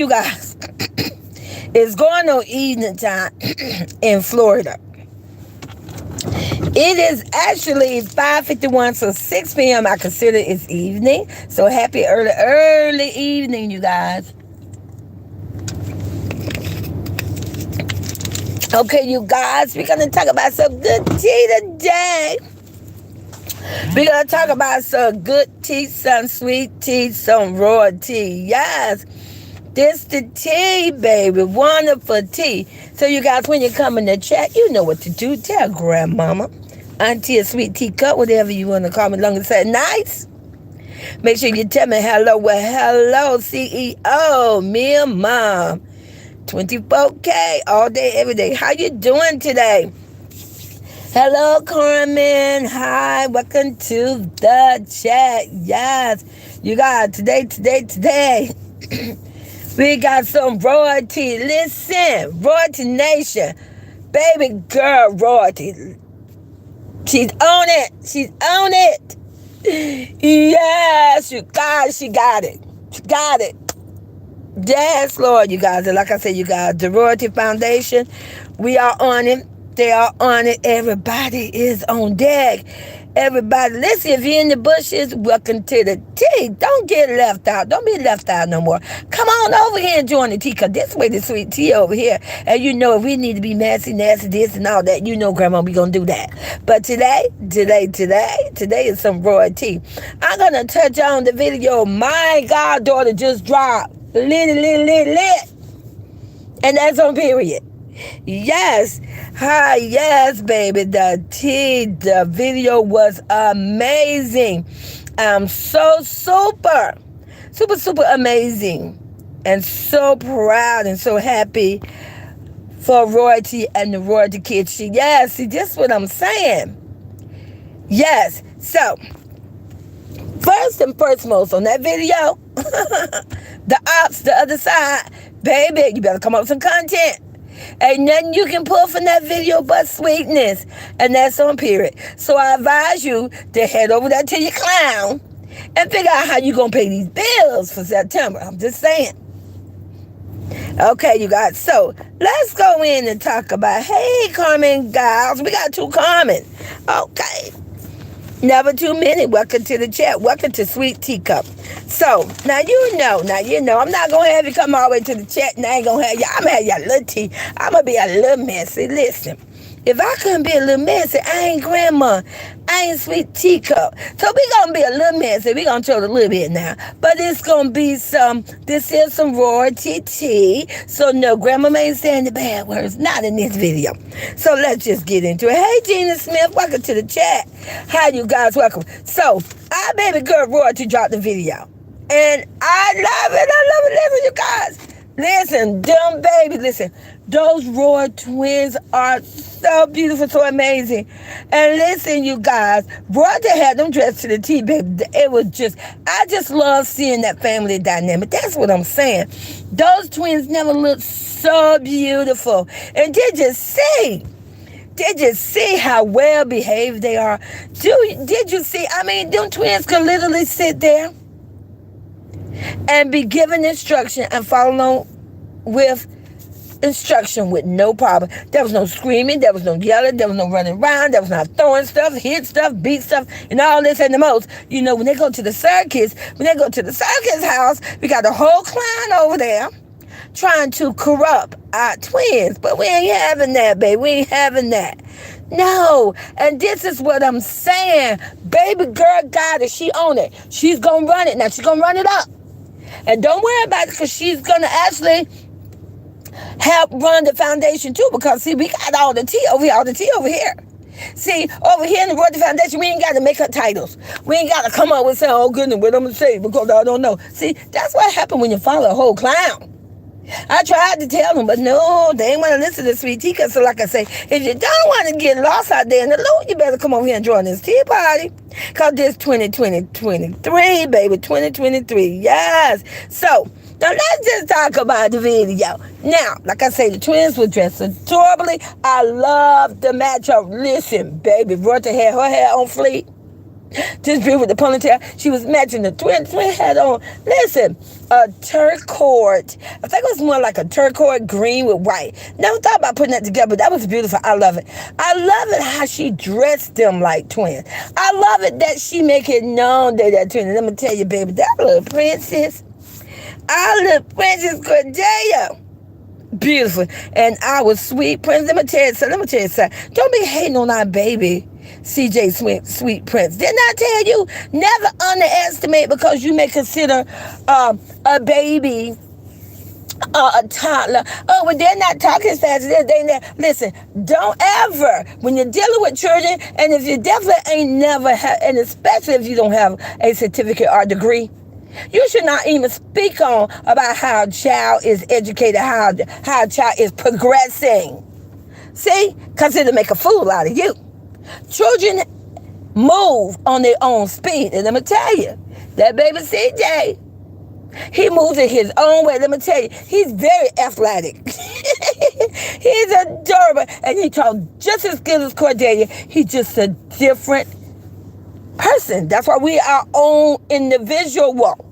you guys, it's going on evening time in Florida. It is actually 5:51, so 6 p.m. I consider it's evening. So happy early evening, you guys. Okay, you guys, we're gonna talk about some good tea today. We're gonna talk about some good tea, some sweet tea, some raw tea. Yes, this the tea, baby. Wonderful tea. So you guys, when you come in the chat, you know what to do. Tell grandmama, auntie, a sweet teacup, whatever you want to call me, long as it's nice. Make sure you tell me hello. Well, hello, CEO, me and mom. 24K all day, every day. How you doing today? Hello, Carmen. Hi, welcome to the chat. Yes, you got today. We got some royalty. Listen, royalty nation, baby girl, royalty. She's on it. She's on it. Yes, you guys, she got it. She got it. Yes, Lord, you guys. And like I said, you guys, the Royalty Foundation, we are on it. They are on it. Everybody is on deck. Everybody, listen, if you're in the bushes, welcome to the tea. Don't get left out. Don't be left out no more. Come on over here and join the tea, because this way the sweet tea over here. And you know, if we need to be messy, nasty, this and all that, you know, Grandma, we going to do that. But today is some royalty. I'm going to touch on the video my goddaughter just dropped. Lit. And that's on period. Yes. Hi, yes, baby. The video was amazing. I'm so super amazing. And so proud and so happy for Royalty and the Royalty kids. See, this is what I'm saying. Yes. So, first and foremost on that video, the other side, baby, you better come up with some content. Ain't nothing you can pull from that video but sweetness. And that's on period. So I advise you to head over there to your clown and figure out how you going to pay these bills for September. I'm just saying. Okay, you guys. So let's go in and talk about, hey, Carmen Giles. We got two Carmen. Okay. Never too many. Welcome to the chat. Welcome to Sweet Teacup. So, now you know, I'm not going to have you come all the way to the chat, and I ain't going to have y'all. I'm going to have y'all little tea. I'm going to be a little messy. Listen, if I couldn't be a little messy, I ain't grandma. I ain't Sweet Teacup. So, we going to be a little messy. We going to show it a little bit now. But it's going to be this is some royalty tea. So, no, grandma ain't saying the bad words. Not in this video. So, let's just get into it. Hey, Gina Smith, welcome to the chat. Hi, you guys, welcome. So, our baby girl Royalty dropped the video. And I love it. Listen, you guys. Listen, dumb baby, listen. Those Roy twins are so beautiful, so amazing. And listen, you guys, Royalty had them dressed to the T, baby. It was I just love seeing that family dynamic. That's what I'm saying. Those twins never looked so beautiful. And did you see how well behaved they are? Did you see? I mean, them twins could literally sit there and be given instruction and follow along with instruction with no problem. There was no screaming, there was no yelling, there was no running around, there was not throwing stuff, hit stuff, beat stuff, and all this and the most. You know, when they go to the circus house, we got a whole clown over there trying to corrupt our twins. But we ain't having that, baby. We ain't having that. No. And this is what I'm saying. Baby girl got it. She own it. She's going to run it. Now, she's going to run it up. And don't worry about it, because she's going to actually help run the foundation too. Because, see, we got all the tea over here. See, over here in the Royalty Foundation, we ain't got to make up titles. We ain't got to come up with saying, oh, goodness, what I'm going to say, because I don't know. See, that's what happened when you follow a whole clown. I tried to tell them, but no, they ain't want to listen to Sweet Tea. So like I say, if you don't want to get lost out there in the loop, you better come over here and join this tea party. Because this 2023, baby, 2023, yes. So, now let's just talk about the video. Now, like I say, the twins were dressed adorably. I love the matchup. Listen, baby, Royalty had her hair on fleek. Just beautiful with the ponytail. She was matching the twin had on. Listen, a turquoise. I think it was more like a turquoise green with white. Never thought about putting that together, but that was beautiful. I love it. I love it how she dressed them like twins. I love it that she make it known that they're twins. Let me tell you, baby, that little princess, our little Princess Cordelia, beautiful. And our sweet prince. Let me tell you something. Don't be hating on our baby CJ Sweet Prince. Didn't I tell you? Never underestimate, because you may consider a baby a toddler. Oh, well, they're not talking fast. Listen, don't ever, when you're dealing with children, and if you definitely ain't never had, and especially if you don't have a certificate or degree, you should not even speak on about how a child is educated, how a child is progressing. See? Because it'll make a fool out of you. Children move on their own speed. And let me tell you, that baby CJ, he moves in his own way. Let me tell you, he's very athletic. He's adorable. And he talks just as good as Cordelia. He's just a different person. That's why we are our own individual.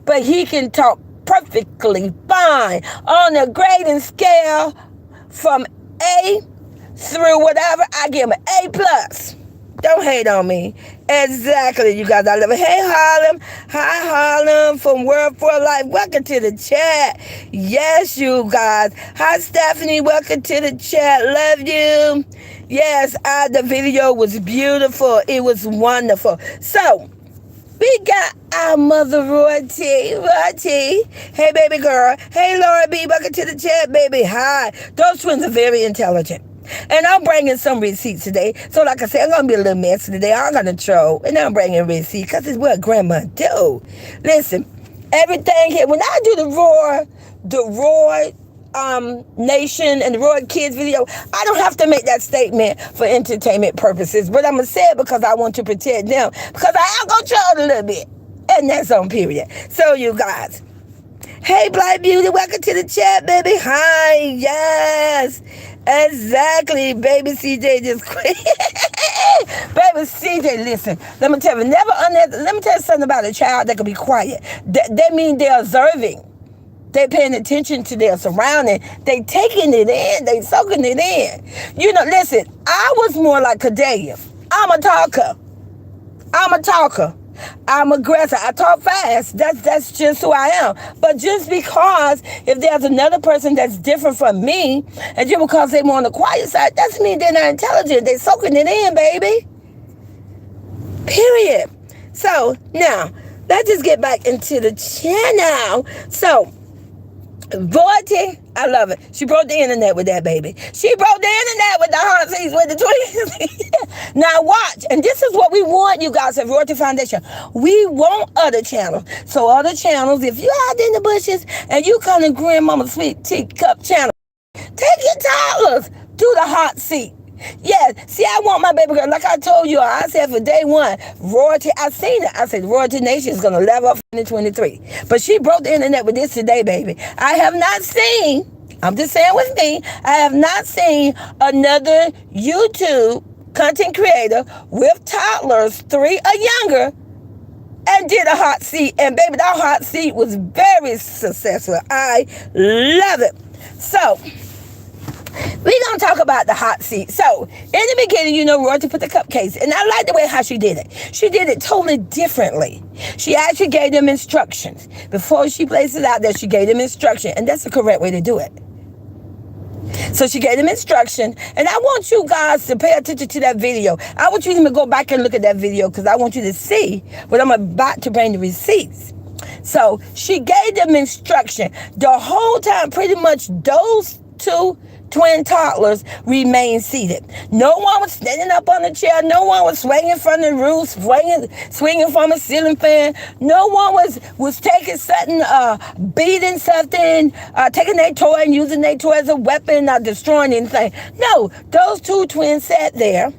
But he can talk perfectly fine on a grading scale from A through whatever. I give him an A+. Don't hate on me. Exactly, you guys. I love it. Hey, Harlem. Hi, Harlem from Word for Life. Welcome to the chat. Yes, you guys. Hi, Stephanie. Welcome to the chat. Love you. Yes, the video was beautiful. It was wonderful. So, we got our mother, Royalty. Hey, baby girl. Hey, Laura B. Welcome to the chat, baby. Hi. Those twins are very intelligent. And I'm bringing some receipts today. So like I said, I'm going to be a little messy today. I'm going to troll. And I'm bringing receipts because it's what grandma do. Listen, everything here. When I do the Roy Nation and the Roy Kids video, I don't have to make that statement for entertainment purposes. But I'm going to say it because I want to protect them. Because I am going to troll a little bit. And that's on period. So you guys. Hey, Black Beauty. Welcome to the chat, baby. Hi. Yes. Exactly, baby CJ just quit. Baby CJ, listen. Let me tell you, let me tell you something about a child that can be quiet. That means they're observing. They're paying attention to their surroundings. They taking it in. They soaking it in. You know, listen, I was more like Cordelia. I'm a talker. I'm aggressive. I talk fast. That's just who I am. But just because if there's another person that's different from me, and just because they're more on the quiet side, doesn't mean they're not intelligent. They're soaking it in, baby. Period. So, now, let's just get back into the channel. So, Voity, I love it. She broke the internet with that, baby. She broke the internet with the hot seats with the twins. Now watch, and this is what we want, you guys at Royalty Foundation. We want other channels. So other channels, if you're out in the bushes and you come to Grandmama's Sweet Teacup channel, take your toddlers to the hot seat. Yes, see, I want my baby girl, like I told you, I said for day one, Royalty, I seen it. I said, Royalty Nation is going to level up in 2023. But she broke the internet with this today, baby. I have not seen, I'm just saying with me, I have not seen another YouTube content creator with toddlers 3 or younger and did a hot seat. And baby, that hot seat was very successful. I love it. So, we're going to talk about the hot seat. So, in the beginning, you know, Royalty put the cupcakes. And I like the way how she did it. She did it totally differently. She actually gave them instructions. Before she placed it out there, she gave them instruction. And that's the correct way to do it. So she gave them instruction. And I want you guys to pay attention to that video. I want you to go back and look at that video because I want you to see what I'm about to bring the receipts. So, she gave them instruction. The whole time, pretty much, those 2 twin toddlers remained seated. No one was standing up on the chair. No one was swinging from the roof, swinging from a ceiling fan. No one was taking something, beating something, taking their toy and using their toy as a weapon, or destroying anything. No, those 2 twins sat there.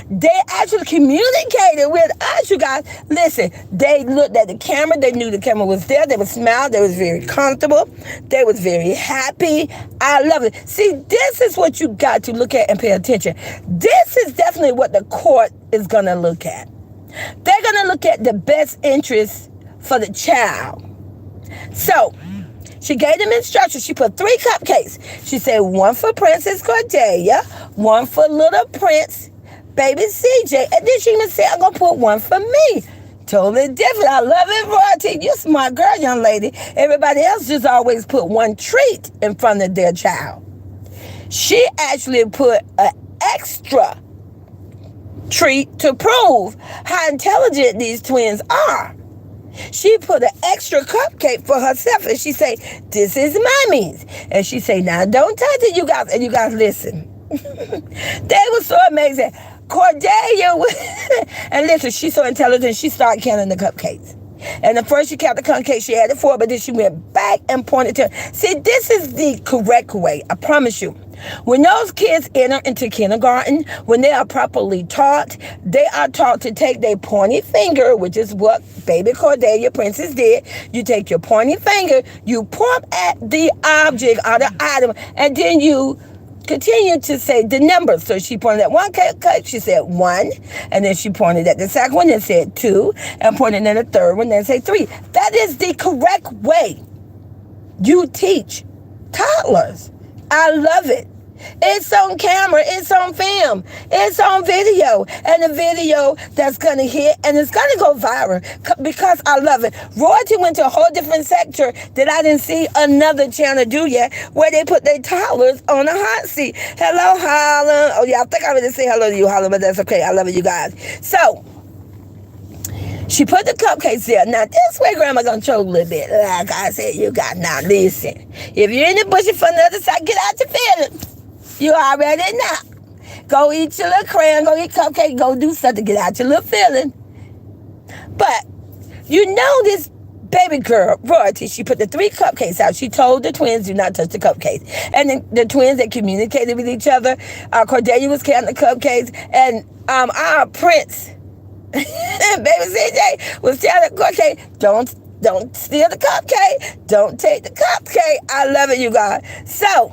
They actually communicated with us, you guys. Listen, they looked at the camera. They knew the camera was there. They would smile. They was very comfortable. They was very happy. I love it. See, this is what you got to look at and pay attention. This is definitely what the court is going to look at. They're going to look at the best interest for the child. So she gave them instructions. She put 3 cupcakes. She said one for Princess Cordelia, one for little Prince, baby CJ, and then she even said, I'm going to put one for me. Totally different. I love it, Royalty. You're a smart girl, young lady. Everybody else just always put one treat in front of their child. She actually put an extra treat to prove how intelligent these twins are. She put an extra cupcake for herself, and she say, this is mommy's. And she say, now don't touch it, you guys. And you guys listen. They were so amazing. Cordelia, and listen, she's so intelligent, she started counting the cupcakes. And at first she counted the cupcakes, she added 4, but then she went back and pointed to her. See, this is the correct way, I promise you. When those kids enter into kindergarten, when they are properly taught, they are taught to take their pointy finger, which is what baby Cordelia Princess did. You take your pointy finger, you point at the object or the item, and then you continue to say the numbers. So she pointed at one cupcake, she said 1, and then she pointed at the second one and said 2, and pointed at the third one and said 3. That is the correct way you teach toddlers. I love it. It's on camera, it's on film, it's on video, and a video that's going to hit and it's going to go viral because I love it. Royalty went to a whole different sector that I didn't see another channel do yet, where they put their toddlers on a hot seat. Hello, Holland. Oh, yeah, I think I already say hello to you, Holland, but that's okay. I love it, you guys. So, she put the cupcakes there. Now, this way, Grandma gonna choke a little bit. Like I said, you got, now listen. If you're in the bushes from the other side, get out your feelings. You already know. Go eat your little crayon, go eat cupcake, go do something, get out your little feeling. But you know this baby girl, Royalty, she put the 3 cupcakes out. She told the twins, do not touch the cupcakes. And then the twins, they communicated with each other. Cordelia was counting the cupcakes. And our Prince, baby CJ, was telling the cupcake, don't steal the cupcake. Don't take the cupcake. I love it, you guys. So,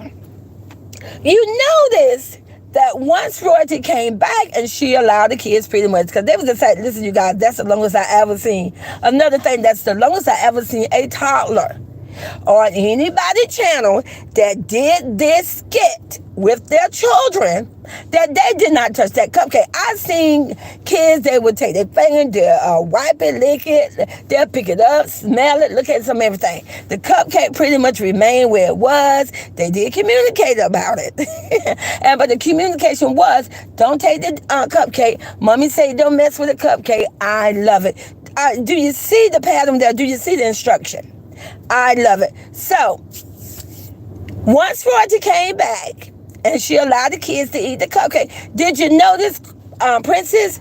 you notice that once Royalty came back and she allowed the kids pretty much, because they was decided, listen, you guys, that's the longest I ever seen. Another thing, that's the longest I ever seen a toddler on anybody channel that did this skit with their children, that they did not touch that cupcake. I seen kids, they would take their finger, they'll wipe it, lick it, they'll pick it up, smell it, look at some everything. The cupcake pretty much remained where it was. They did communicate about it. But the communication was, don't take the cupcake. Mommy say don't mess with the cupcake. I love it. Do you see the pattern there? Do you see the instruction? I love it. So, once Royalty came back and she allowed the kids to eat the cupcake, did you notice Princess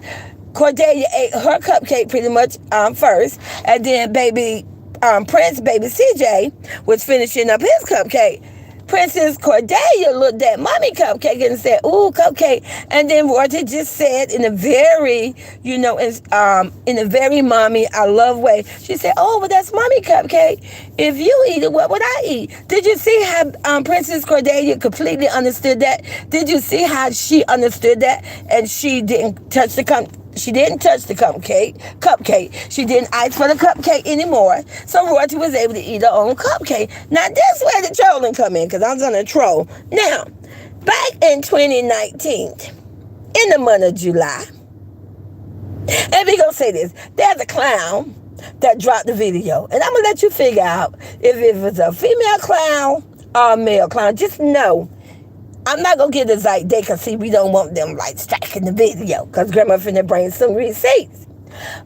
Cordelia ate her cupcake pretty much first, and then baby Prince, baby CJ, was finishing up his cupcake. Princess Cordelia looked at mommy cupcake and said, ooh, cupcake. And then Royalty just said in a very, in a very mommy, I love way, she said, oh, but that's mommy cupcake. If you eat it, what would I eat? Did you see how Princess Cordelia completely understood that? Did you see how she understood that? And she didn't touch the cupcake. She didn't touch the cupcake. She didn't ask for the cupcake anymore. So Royalty was able to eat her own cupcake. Now, that's where the trolling come in, because I'm going to troll. Now, back in 2019, in the month of July, and we going to say this, there's a clown that dropped the video. And I'm going to let you figure out if it was a female clown or a male clown. Just know, I'm not going to give the Daycare, because see, we don't want them like striking the video, because Grandma finna bring some receipts.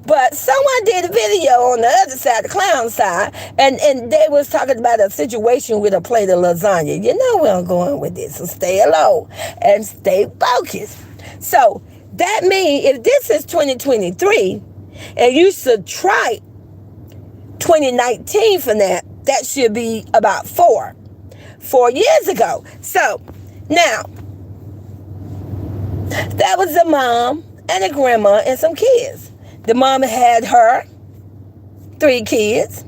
But someone did a video on the other side, the clown side, and they was talking about a situation with a plate of lasagna. You know where I'm going with this, so stay alone and stay focused. So that means if this is 2023 and you subtract 2019 from that, that should be about 4 years ago. So now, that was a mom and a grandma and some kids. The mom had her 3 kids,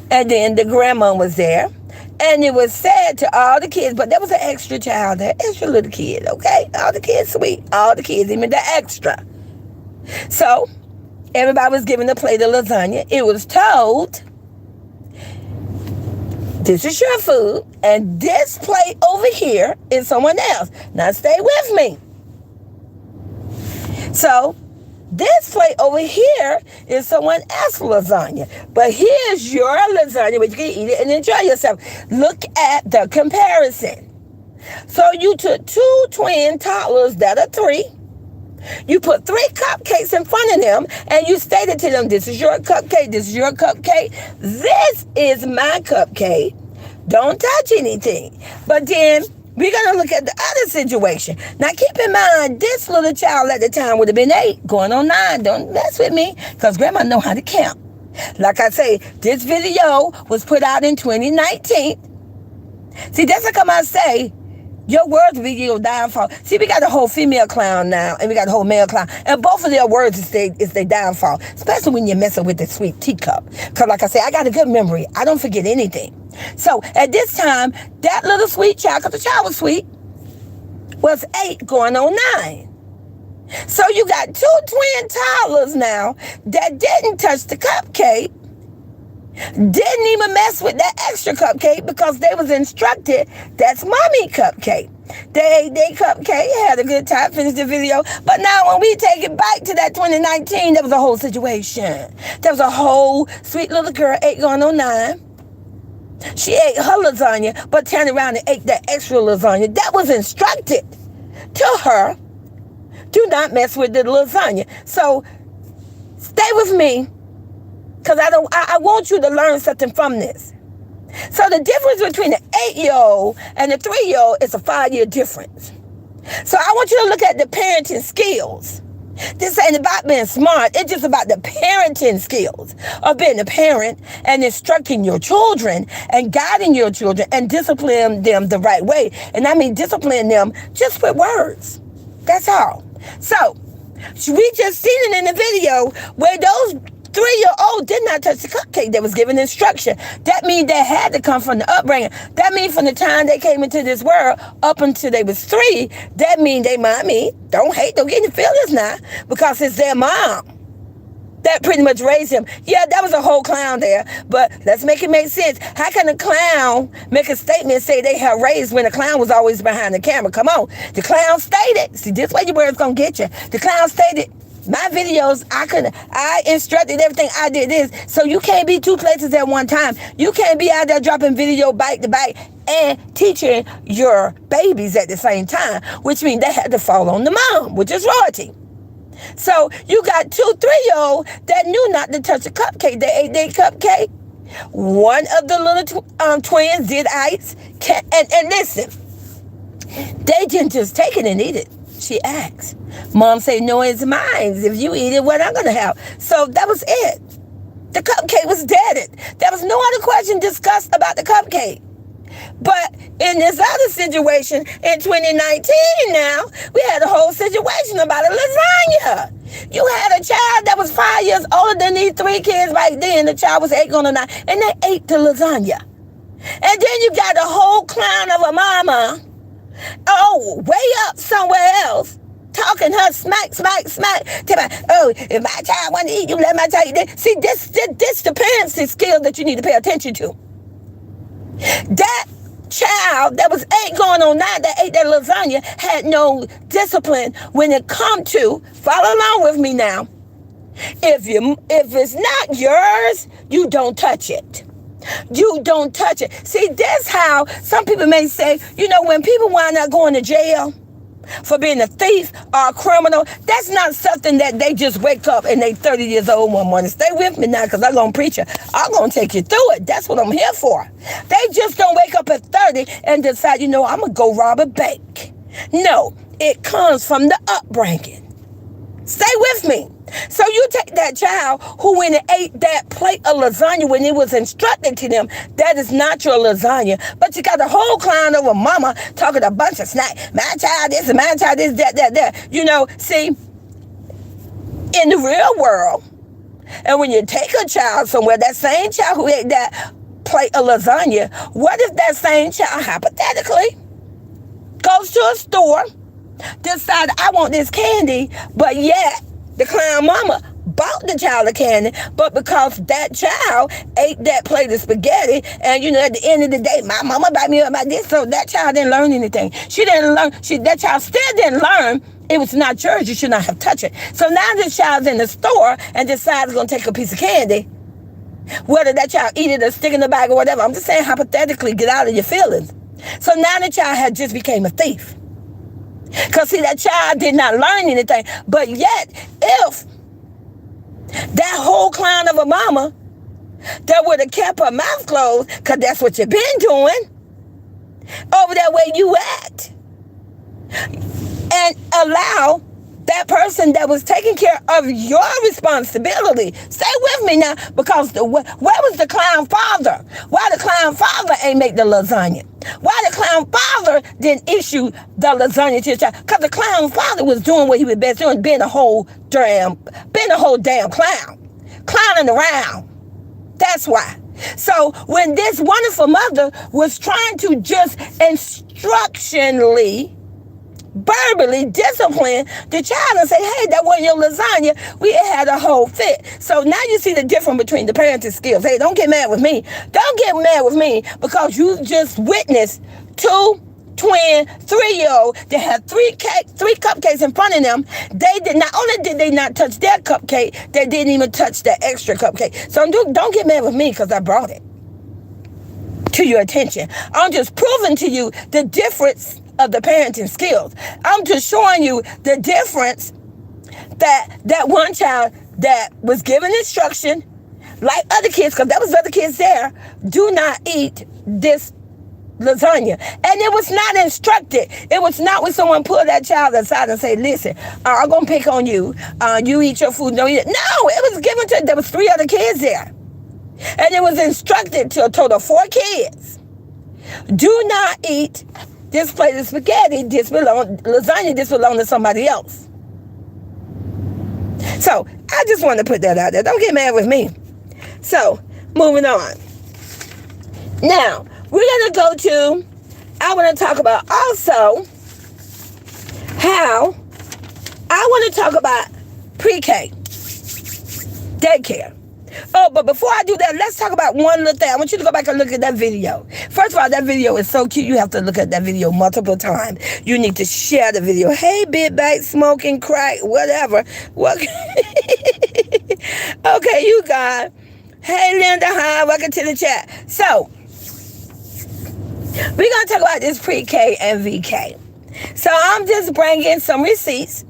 and then the grandma was there. And it was sad to all the kids, but there was an extra child there, extra little kid, okay? All the kids sweet, all the kids, even the extra. So, Everybody was given a plate of lasagna. It was told, this is your food, and this plate over here is someone else. Now stay with me. So this plate over here is someone else's lasagna. But here's your lasagna, but you can eat it and enjoy yourself. Look at the comparison. So you took 2 twin toddlers that are 3. You put 3 cupcakes in front of them, and you stated to them, this is your cupcake, this is your cupcake, this is my cupcake. Don't touch anything. But then we're going to look at the other situation. Now, keep in mind, this little child at the time would have been 8, going on 9. Don't mess with me, because Grandma know how to count. Like I say, this video was put out in 2019. See, that's how come I say, your words will be your downfall. See, we got a whole female clown now, and we got a whole male clown. And both of their words is their downfall, especially when you're messing with the sweet teacup. Because like I say, I got a good memory. I don't forget anything. So at this time, that little sweet child, because the child was sweet, was 8 going on 9. So you got 2 twin toddlers now that didn't touch the cupcake, didn't even mess with that extra cupcake because they was instructed, that's mommy cupcake. They ate their cupcake, had a good time, finished the video. But now when we take it back to that 2019, there was a whole situation. There was a whole sweet little girl, 8 going on 9. She ate her lasagna, but turned around and ate that extra lasagna. That was instructed to her. Do not mess with the lasagna. So stay with me, because I want you to learn something from this. So the difference between the 8-year-old and the 3-year-old is a 5-year difference. So I want you to look at the parenting skills. This ain't about being smart. It's just about the parenting skills of being a parent and instructing your children and guiding your children and disciplining them the right way. And I mean discipline them just with words. That's all. So we just seen it in the video where those 3-year-old did not touch the cupcake. They was given instruction. That means they had to come from the upbringing. That means from the time they came into this world up until they was 3, that means they mommy, don't get any feelings now, because it's their mom that pretty much raised him. Yeah, that was a whole clown there, but let's make it make sense. How can a clown make a statement and say they have raised when the clown was always behind the camera? Come on. The clown stated, see, this way your words gonna get you. The clown stated, my videos, I instructed everything. I did this. So you can't be 2 places at one time. You can't be out there dropping video bite to bite and teaching your babies at the same time, which means they had to fall on the mom, which is royalty. So you got 2 3-year-olds that knew not to touch a cupcake. They ate their cupcake. One of the little twins did ice. And listen, they didn't just take it and eat it. She asked. Mom said, no, it's mine. If you eat it, what I'm going to have? So that was it. The cupcake was deaded. There was no other question discussed about the cupcake. But in this other situation, in 2019 now, we had a whole situation about a lasagna. You had a child that was 5 years older than these 3 kids back then. The child was 8 going on 9, and they ate the lasagna. And then you got a whole clown of a mama, way up somewhere else, talking her smack. Oh, if my child want to eat, you let my child eat. See, this the parenting skill that you need to pay attention to. That child that was 8 going on 9 that ate that lasagna had no discipline when it come to, follow along with me now, if it's not yours, you don't touch it. You don't touch it. See, that's how some people may say, when people wind up going to jail for being a thief or a criminal, that's not something that they just wake up and they 30 years old one morning. Stay with me now, because I'm going to preach it. I'm going to take you through it. That's what I'm here for. They just don't wake up at 30 and decide, I'm going to go rob a bank. No, it comes from the upbringing. Stay with me. So you take that child who went and ate that plate of lasagna when it was instructed to them, that is not your lasagna. But you got a whole clown over mama talking a bunch of snack. My child this and my child this, that. See, in the real world, and when you take a child somewhere, that same child who ate that plate of lasagna, what if that same child hypothetically goes to a store, decide I want this candy, but yet the clown mama bought the child a candy, but because that child ate that plate of spaghetti, and at the end of the day, my mama bought me up about this, so that child didn't learn anything. She didn't learn. That child still didn't learn. It was not yours. You should not have touched it. So now this child's in the store and decides going to take a piece of candy. Whether that child eat it or stick it in the bag or whatever. I'm just saying hypothetically, get out of your feelings. So now the child had just became a thief. Because see, that child did not learn anything. But yet, if that whole clown of a mama that would have kept her mouth closed, because that's what you've been doing, over that way you at, and allow that person that was taking care of your responsibility. Stay with me now, because where was the clown father? Why the clown father ain't make the lasagna? Why the clown father didn't issue the lasagna to the child? Because the clown father was doing what he was best doing, being a whole damn clown, clowning around. That's why. So when this wonderful mother was trying to just instructionally, verbally discipline the child and say, hey, that wasn't your lasagna. We had a whole fit. So now you see the difference between the parenting skills. Hey, don't get mad with me. Don't get mad with me because you just witnessed two twin 3-year-old that had three cupcakes in front of them. They did not only did they not touch their cupcake, they didn't even touch that extra cupcake. So don't get mad with me because I brought it to your attention. I'm just proving to you the difference of the parenting skills. I'm just showing you the difference that one child that was given instruction, like other kids, because there was other kids there, do not eat this lasagna. And it was not instructed. It was not when someone pulled that child aside and say, listen, I'm going to pick on you. You eat your food, don't eat it. No, it was given to, there was 3 other kids there. And it was instructed to a total of 4 kids. Do not eat this plate of spaghetti, lasagna, this belongs to somebody else. So, I just want to put that out there. Don't get mad with me. So, moving on. Now, we're going to go to, I want to talk about also how I want to talk about pre-K, daycare. Oh, but before I do that, let's talk about one little thing. I want you to go back and look at that video. First of all, that video is so cute. You have to look at that video multiple times. You need to share the video. Hey, big bag, smoking, crack, whatever. What? Okay, you guys. Hey, Linda, hi. Welcome to the chat. So, we're going to talk about this pre-K and VK. So, I'm just bringing some receipts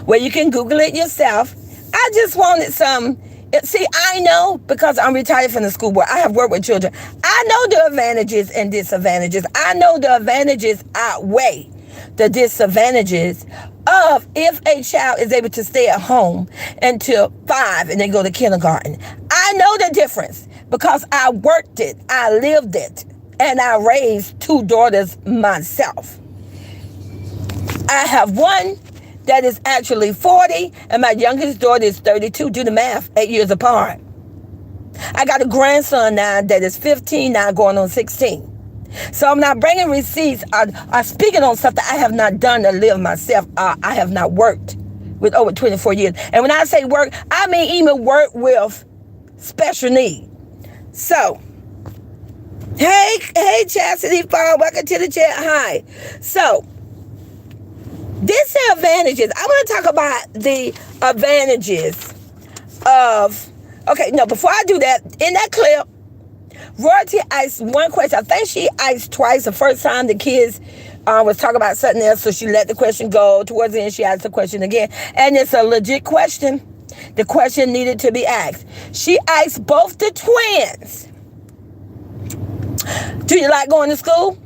where you can Google it yourself. I just wanted some. See, I know because I'm retired from the school board. I have worked with children. I know the advantages and disadvantages. I know the advantages outweigh the disadvantages of if a child is able to stay at home until 5 and then go to kindergarten. I know the difference because I worked it, I lived it, and I raised 2 daughters myself. I have one that is actually 40, and my youngest daughter is 32. Do the math, 8 years apart. I got a grandson now that is 15, now going on 16. So I'm not bringing receipts. I'm speaking on stuff that I have not done to live myself. I have not worked with over 24 years. And when I say work, I mean even work with special need. So, hey, Chastity Farm, welcome to the chat. Hi. So, disadvantages. I want to talk about the advantages of, before I do that, in that clip, Royalty asked one question. I think she asked twice. The first time the kids was talking about something else, so she let the question go. Towards the end, she asked the question again. And it's a legit question. The question needed to be asked. She asked both the twins, do you like going to school?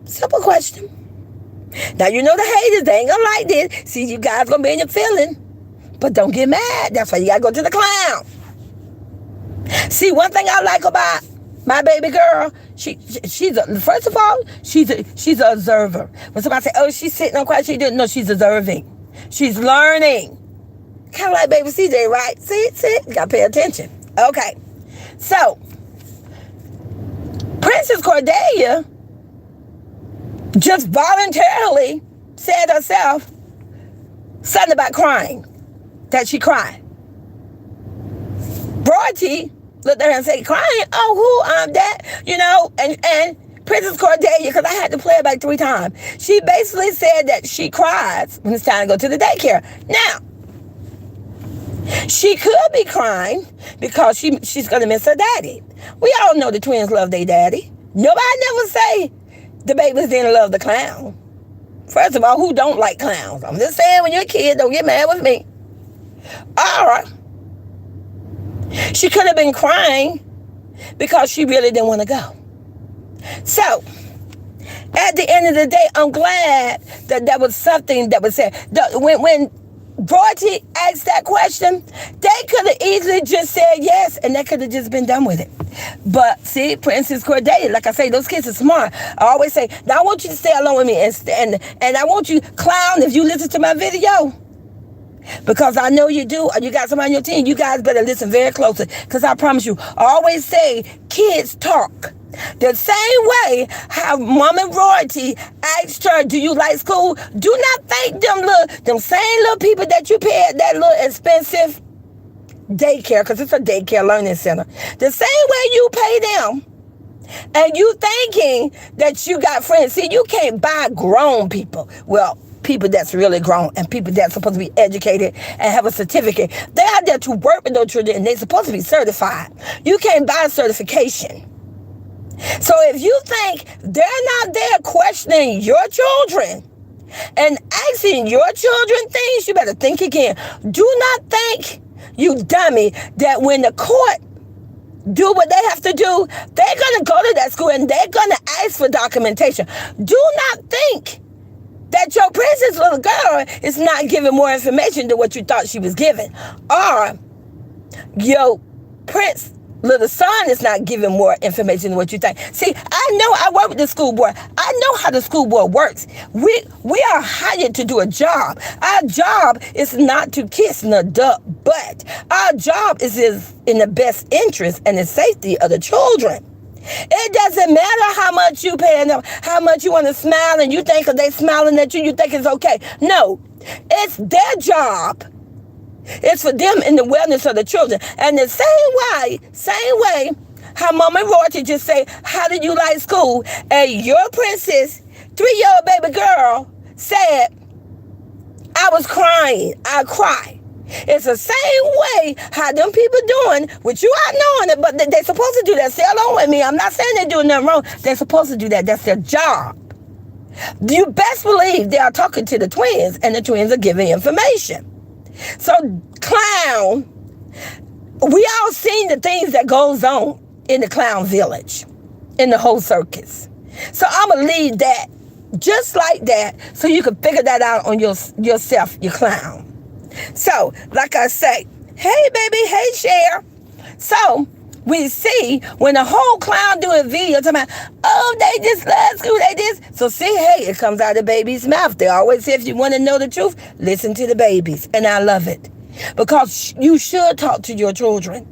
Simple question. Now, you know the haters, they ain't gonna like this. See, you guys gonna be in your feeling. But don't get mad. That's why you gotta go to the clown. See, one thing I like about my baby girl, first of all, she's an observer. When somebody say, oh, she's sitting on quiet, she didn't know, she's observing. She's learning. Kind of like baby CJ, right? See, you gotta pay attention. Okay. So, Princess Cordelia just voluntarily said herself something about crying, that she cried. Royalty looked at her and said, crying, oh, who, that, and Princess Cordelia, because I had to play it like 3 times. She basically said that she cries when it's time to go to the daycare. Now, she could be crying because she's going to miss her daddy. We all know the twins love their daddy. Nobody never say the babies didn't love the clown. First of all, who don't like clowns? I'm just saying, when you're a kid, don't get mad with me. All right. She could have been crying because she really didn't want to go. So, at the end of the day, I'm glad that was something that was said. When Royalty asked that question, they could have easily just said yes, and they could have just been done with it. But see, Princess Cordelia, like I say, those kids are smart. I always say, now I want you to stay alone with me, and I want you, clown, if you listen to my video, because I know you do, or you got somebody on your team, you guys better listen very closely, because I promise you, I always say, kids talk. The same way how Mama Royalty asked her, do you like school? Do not think them same little people that you pay at that little expensive daycare, because it's a daycare learning center. The same way you pay them, and you thinking that you got friends. See, you can't buy grown people. Well, people that's really grown and people that's supposed to be educated and have a certificate. They're out there to work with those children, and they're supposed to be certified. You can't buy certification. So if you think they're not there questioning your children and asking your children things, you better think again. Do not think, you dummy, that when the court do what they have to do, they're going to go to that school and they're going to ask for documentation. Do not think that your princess little girl is not giving more information than what you thought she was giving. Or your prince little son is not giving more information than what you think. See, I know, I work with the school board. I know how the school board works. We are hired to do a job. Our job is not to kiss an adult butt. Our job is in the best interest and the safety of the children. It doesn't matter how much you pay them, how much you want to smile, and you think if they smiling at you, you think it's okay. No, it's their job. It's for them in the wellness of the children. And the same way, how Mama Royalty just say, how did you like school? And your princess, 3-year-old baby girl, said, I was crying. I cried. It's the same way how them people doing, which you are knowing it, but they're supposed to do that. Stay along with me. I'm not saying they're doing nothing wrong. They're supposed to do that. That's their job. You best believe they are talking to the twins, and the twins are giving information. So, clown, we all seen the things that goes on in the clown village, in the whole circus. So I'm going to leave that just like that so you can figure that out on yourself, you clown. So, like I say, hey, baby, hey, Cher. So, we see when the whole clown do a video talking about, oh, they just love school, they just. So see, hey, it comes out of the baby's mouth. They always say, if you want to know the truth, listen to the babies. And I love it. Because you should talk to your children.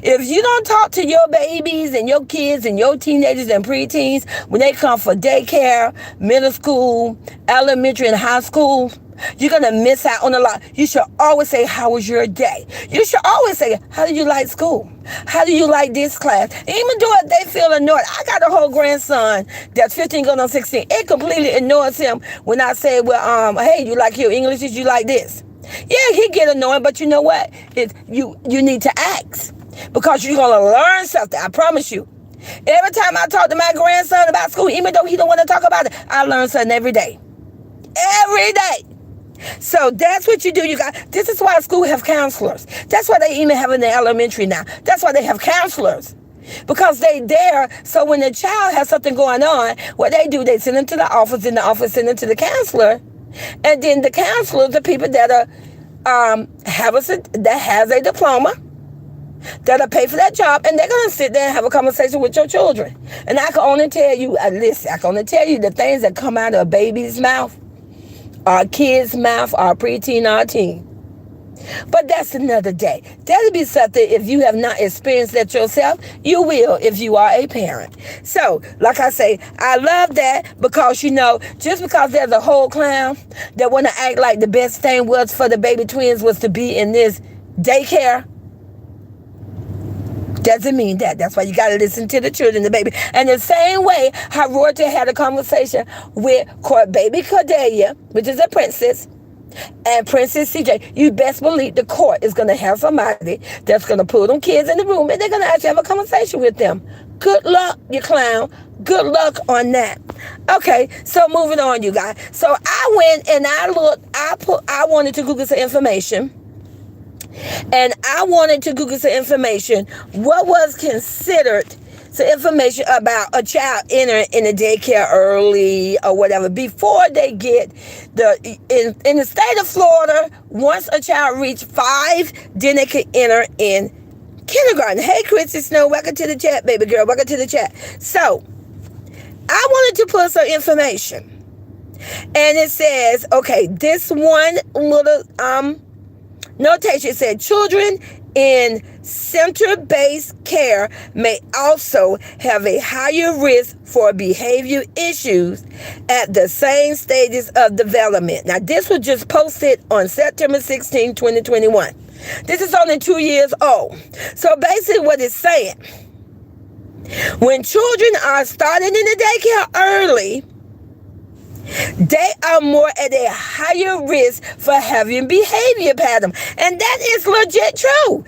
If you don't talk to your babies and your kids and your teenagers and preteens when they come for daycare, middle school, elementary, and high school, you're going to miss out on a lot. You should always say, how was your day? You should always say, how do you like school? How do you like this class? Even though they feel annoyed. I got a whole grandson that's 15 going on 16. It completely annoys him when I say, well, hey, you like your English? Did you like this? Yeah, he get annoyed, but you know what? You need to ask because you're going to learn something. I promise you. Every time I talk to my grandson about school, even though he don't want to talk about it, I learn something every day. Every day. So that's what you do, you guys. This is why school have counselors. That's why they even have in the elementary now. That's why they have counselors. Because they there, so when the child has something going on, what they do, they send them to the office, and the office send them to the counselor. And then the counselors are people that are that has a diploma, that'll pay for that job, and they're going to sit there and have a conversation with your children. And I can only tell you, listen, I can only tell you the things that come out of a baby's mouth, our kid's mouth, our preteen, our teen. But that's another day. That'll be something, if you have not experienced that yourself, you will if you are a parent. So, like I say, I love that because, just because there's a whole clown that want to act like the best thing was for the baby twins was to be in this daycare, Doesn't mean that. That's why you got to listen to the children, the baby. And the same way how Royalty had a conversation with baby Cordelia, which is a princess, and Princess CJ, you best believe the court is going to have somebody that's going to pull them kids in the room and they're going to actually have a conversation with them. Good luck, you clown. Good luck on that. Okay, so moving on, you guys. So I went and I looked, I wanted to Google some information. And I wanted to Google some information. What was considered some information about a child entering in the daycare early or whatever before they get in the state of Florida. Once a child reached 5, then they could enter in kindergarten. Hey, Chrissy Snow, welcome to the chat, baby girl. Welcome to the chat. So I wanted to put some information, and it says, okay, this one little notation said children in center-based care may also have a higher risk for behavior issues at the same stages of development. Now, this was just posted on September 16, 2021. This is only 2 years old. So basically what it's saying, when children are starting in the daycare early, they are more at a higher risk for having behavior patterns. And that is legit true.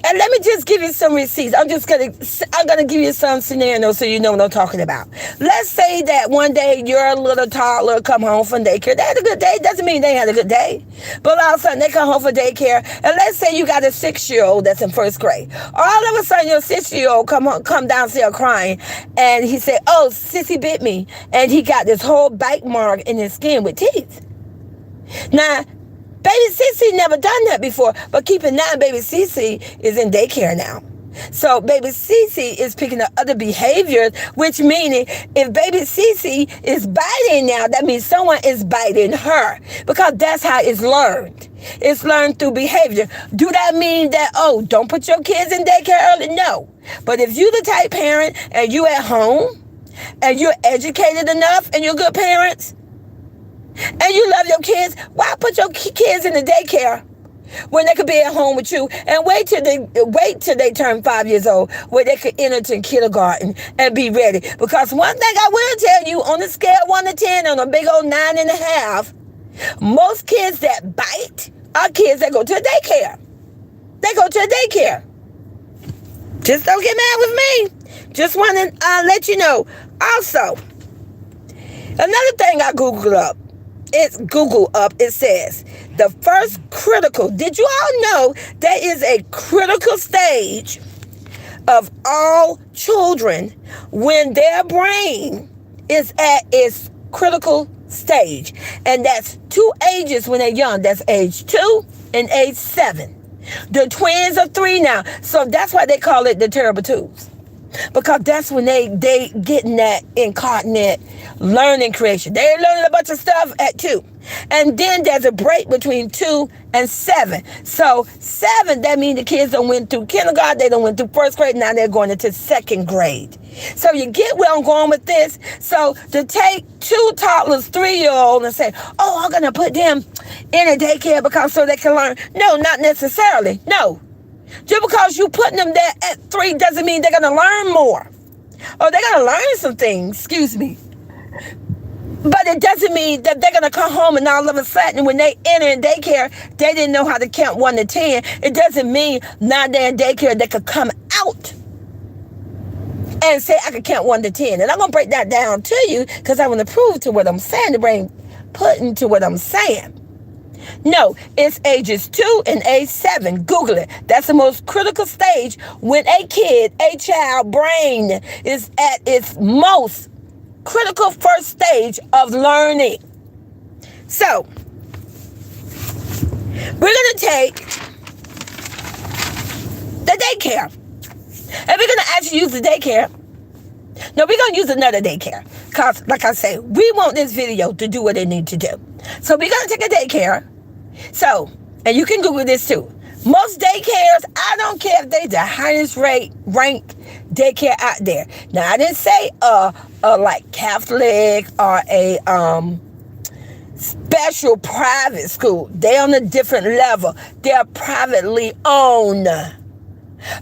And let me just give you some receipts. I'm gonna give you some scenarios so you know what I'm talking about. Let's say that one day your little toddler come home from daycare. They had a good day. Doesn't mean they had a good day. But all of a sudden they come home from daycare, and let's say you got a 6-year-old that's in first grade. All of a sudden your 6-year-old come downstairs crying, and he said, "Oh, sissy bit me," and he got this whole bite mark in his skin with teeth. Now, baby Cece never done that before, but keep in mind, baby Cece is in daycare now. So baby Cece is picking up other behaviors, which meaning if baby Cece is biting now, that means someone is biting her, because that's how it's learned. It's learned through behavior. Do that mean that, oh, don't put your kids in daycare early? No. But if you the type parent and you at home and you're educated enough and you're good parents, and you love your kids, why put your kids in the daycare when they could be at home with you, and wait till they turn 5 years old where they could enter to kindergarten and be ready? Because one thing I will tell you, on a scale 1 to 10, on a big old 9.5, most kids that bite are kids that go to a daycare. They go to a daycare. Just don't get mad with me. Just want to let you know. Also, another thing I Googled up. It says the first critical, did you all know there is a critical stage of all children when their brain is at its critical stage? And that's 2 ages when they're young. That's age 2 and age 7. The twins are 3 now. So that's why they call it the terrible twos. Because that's when they getting that incontinent learning creation. They're learning a bunch of stuff at 2. And then there's a break between 2 and 7. So 7, that means the kids don't went through kindergarten, they don't went through first grade, now they're going into 2nd grade. So you get where I'm going with this? So to take 2 toddlers, 3-year-old, and say, oh, I'm going to put them in a daycare because so they can learn. No, not necessarily. No. Just because you putting them there at 3 doesn't mean they're going to learn more. Or they're going to learn some things, excuse me. But it doesn't mean that they're going to come home and all of a sudden when they enter in daycare, they didn't know how to count 1 to 10. It doesn't mean now they're in daycare they could come out and say, I can count 1 to 10. And I'm going to break that down to you because I want to prove to what I'm saying, to bring putting to what I'm saying. No, it's ages 2 and age 7. Google it. That's the most critical stage when a child brain is at its most critical first stage of learning. So, we're going to take the daycare. And we're going to actually use the daycare. No, we're going to use another daycare. Because, like I say, we want this video to do what it needs to do. So, we're going to take a daycare. So, and you can Google this too. Most daycares, I don't care if they're the highest ranked daycare out there. Now, I didn't say like Catholic or a special private school. They're on a different level. They're privately owned.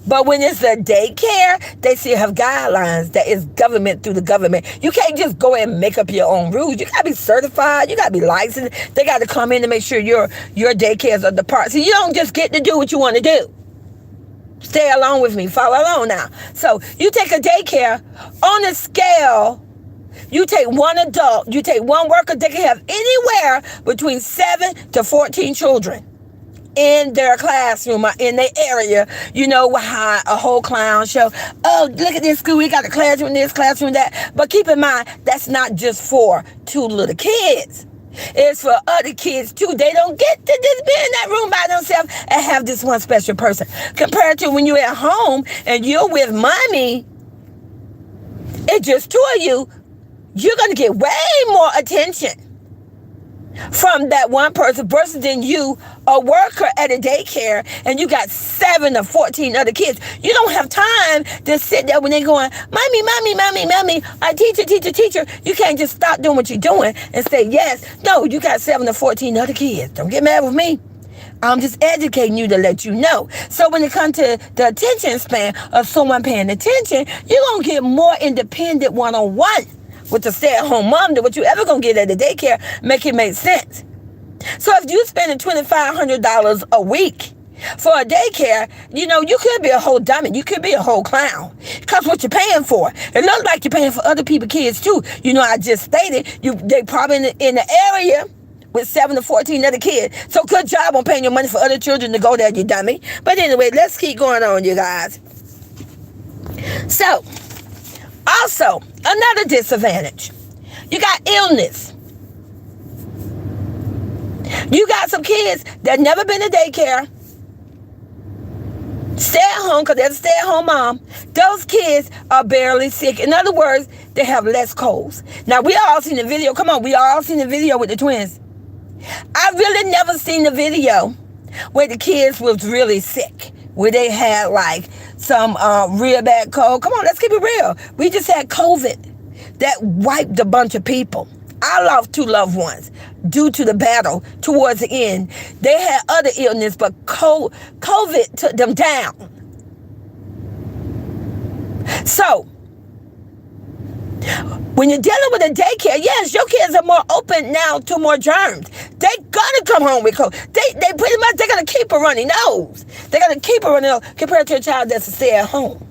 But when it's a daycare, they still have guidelines that is government through the government. You can't just go and make up your own rules. You got to be certified. You got to be licensed. They got to come in to make sure your daycares are the part. So you don't just get to do what you want to do. Stay along with me. Follow along now. So you take a daycare on a scale. You take one adult. You take one worker. They can have anywhere between 7 to 14 children in their classroom or in their area. You know how a whole clown show. Oh, look at this school. We got a classroom this, classroom that. But keep in mind, that's not just for 2 little kids. It's for other kids too. They don't get to just be in that room by themselves and have this one special person. Compared to when you're at home and you're with mommy, it's just 2 of you, you're going to get way more attention from that one person versus than you, a worker at a daycare, and you got 7 or 14 other kids. You don't have time to sit there when they're going, mommy, mommy, mommy, mommy, teacher, teacher, teacher. You can't just stop doing what you're doing and say yes. No, you got 7 or 14 other kids. Don't get mad with me. I'm just educating you to let you know. So when it comes to the attention span of someone paying attention, you're going to get more independent one-on-one with the stay-at-home mom than what you ever going to get at a daycare. Make it make sense. So if you're spending $2,500 a week for a daycare, you know, you could be a whole dummy. You could be a whole clown. Because what you're paying for. It looks like you're paying for other people's kids too. You know, I just stated, they probably in the area with 7 to 14 other kids. So good job on paying your money for other children to go there, you dummy. But anyway, let's keep going on, you guys. So, also, another disadvantage. You got illness. You got some kids that never been to daycare. Stay at home because they're a stay-at-home mom. Those kids are barely sick. In other words, they have less colds. Now, we all seen the video. Come on, we all seen the video with the twins. I really never seen the video where the kids was really sick, where they had like some real bad cold. Come on, let's keep it real. We just had COVID that wiped a bunch of people. I lost 2 loved ones due to the battle towards the end. They had other illness, but COVID took them down. So, when you're dealing with a daycare, yes, your kids are more open now to more germs. They gonna come home with cold. They pretty much, they're gonna keep a runny nose. They're gonna keep a runny nose compared to a child that's a stay at home.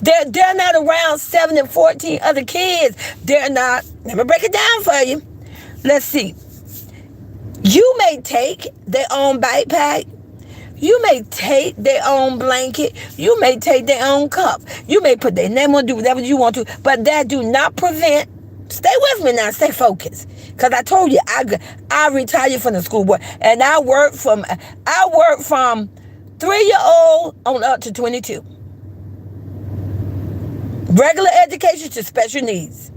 They're not around 7 and 14 other kids. They're not. Let me break it down for you. Let's see. You may take their own backpack. You may take their own blanket. You may take their own cup. You may put their name on, do whatever you want to. But that do not prevent. Stay with me now. Stay focused. Because I told you, I retired from the school board. And I work from 3-year-old on up to 22. Regular education to special needs.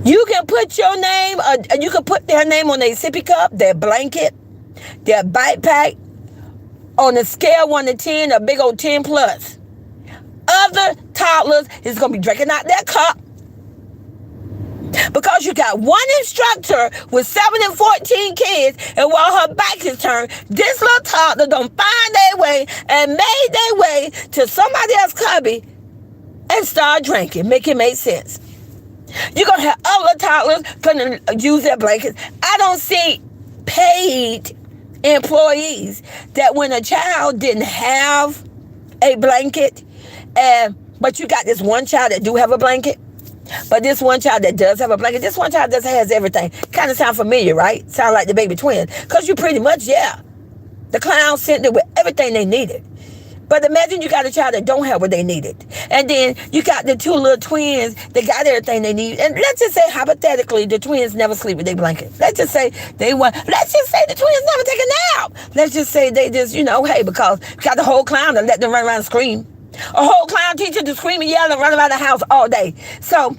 You can put your name, you can put their name on their sippy cup, their blanket, their backpack, on a scale 1 to 10, a big old 10 plus. Other toddlers is going to be drinking out their cup. Because you got one instructor with 7 and 14 kids, and while her back is turned, this little toddler done find their way and made their way to somebody else's cubby and start drinking. Make it make sense. You're going to have other toddlers going to use their blankets. I don't see paid employees that when a child didn't have a blanket, but you got this one child that do have a blanket, but this one child that does have a blanket, this one child that has everything. Kind of sound familiar, right? Sound like the baby twin. Because you pretty much, yeah. The clown sent it with everything they needed. But imagine you got a child that don't have what they needed. And then you got the 2 little twins that got everything they need. And let's just say, hypothetically, the twins never sleep with their blanket. Let's just say let's just say the twins never take a nap. Let's just say they just, hey, because you got the whole clown to let them run around and scream. A whole clown teacher to scream and yell and run around the house all day. So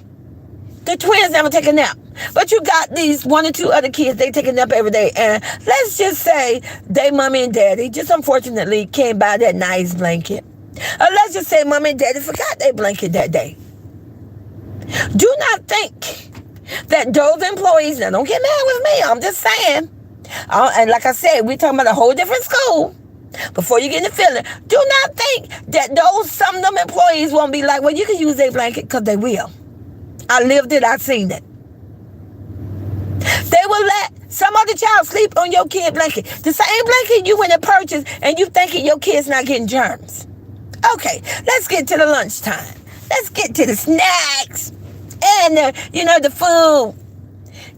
the twins never take a nap. But you got these 1 or 2 other kids, they take a nap every day. And let's just say they mommy and daddy just unfortunately came by that nice blanket. Or let's just say mommy and daddy forgot their blanket that day. Do not think that those employees, now don't get mad with me, I'm just saying. And like I said, we're talking about a whole different school. Before you get in the feeling, do not think that some of them employees won't be like, well, you can use their blanket, because they will. I lived it, I seen it. They will let some other child sleep on your kid blanket. The same blanket you went and purchased, and you thinking your kid's not getting germs. Okay, let's get to the lunchtime. Let's get to the snacks and the food.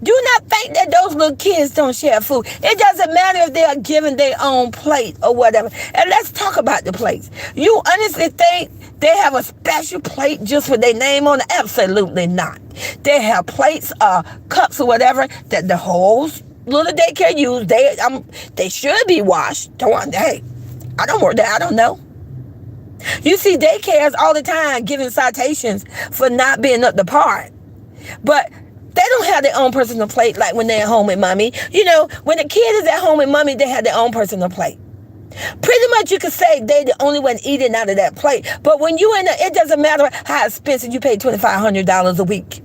Do not think that those little kids don't share food. It doesn't matter if they are given their own plate or whatever. And let's talk about the plates. You honestly think they have a special plate just with their name on it? Absolutely not. They have plates, cups or whatever that the whole little daycare use. They should be washed. Hey, I don't work there. I don't know. You see daycares all the time giving citations for not being up to par. But they don't have their own personal plate like when they're at home with mommy. When a kid is at home with mommy, they have their own personal plate. Pretty much you could say they're the only one eating out of that plate. But when you it doesn't matter how expensive you pay $2,500 a week.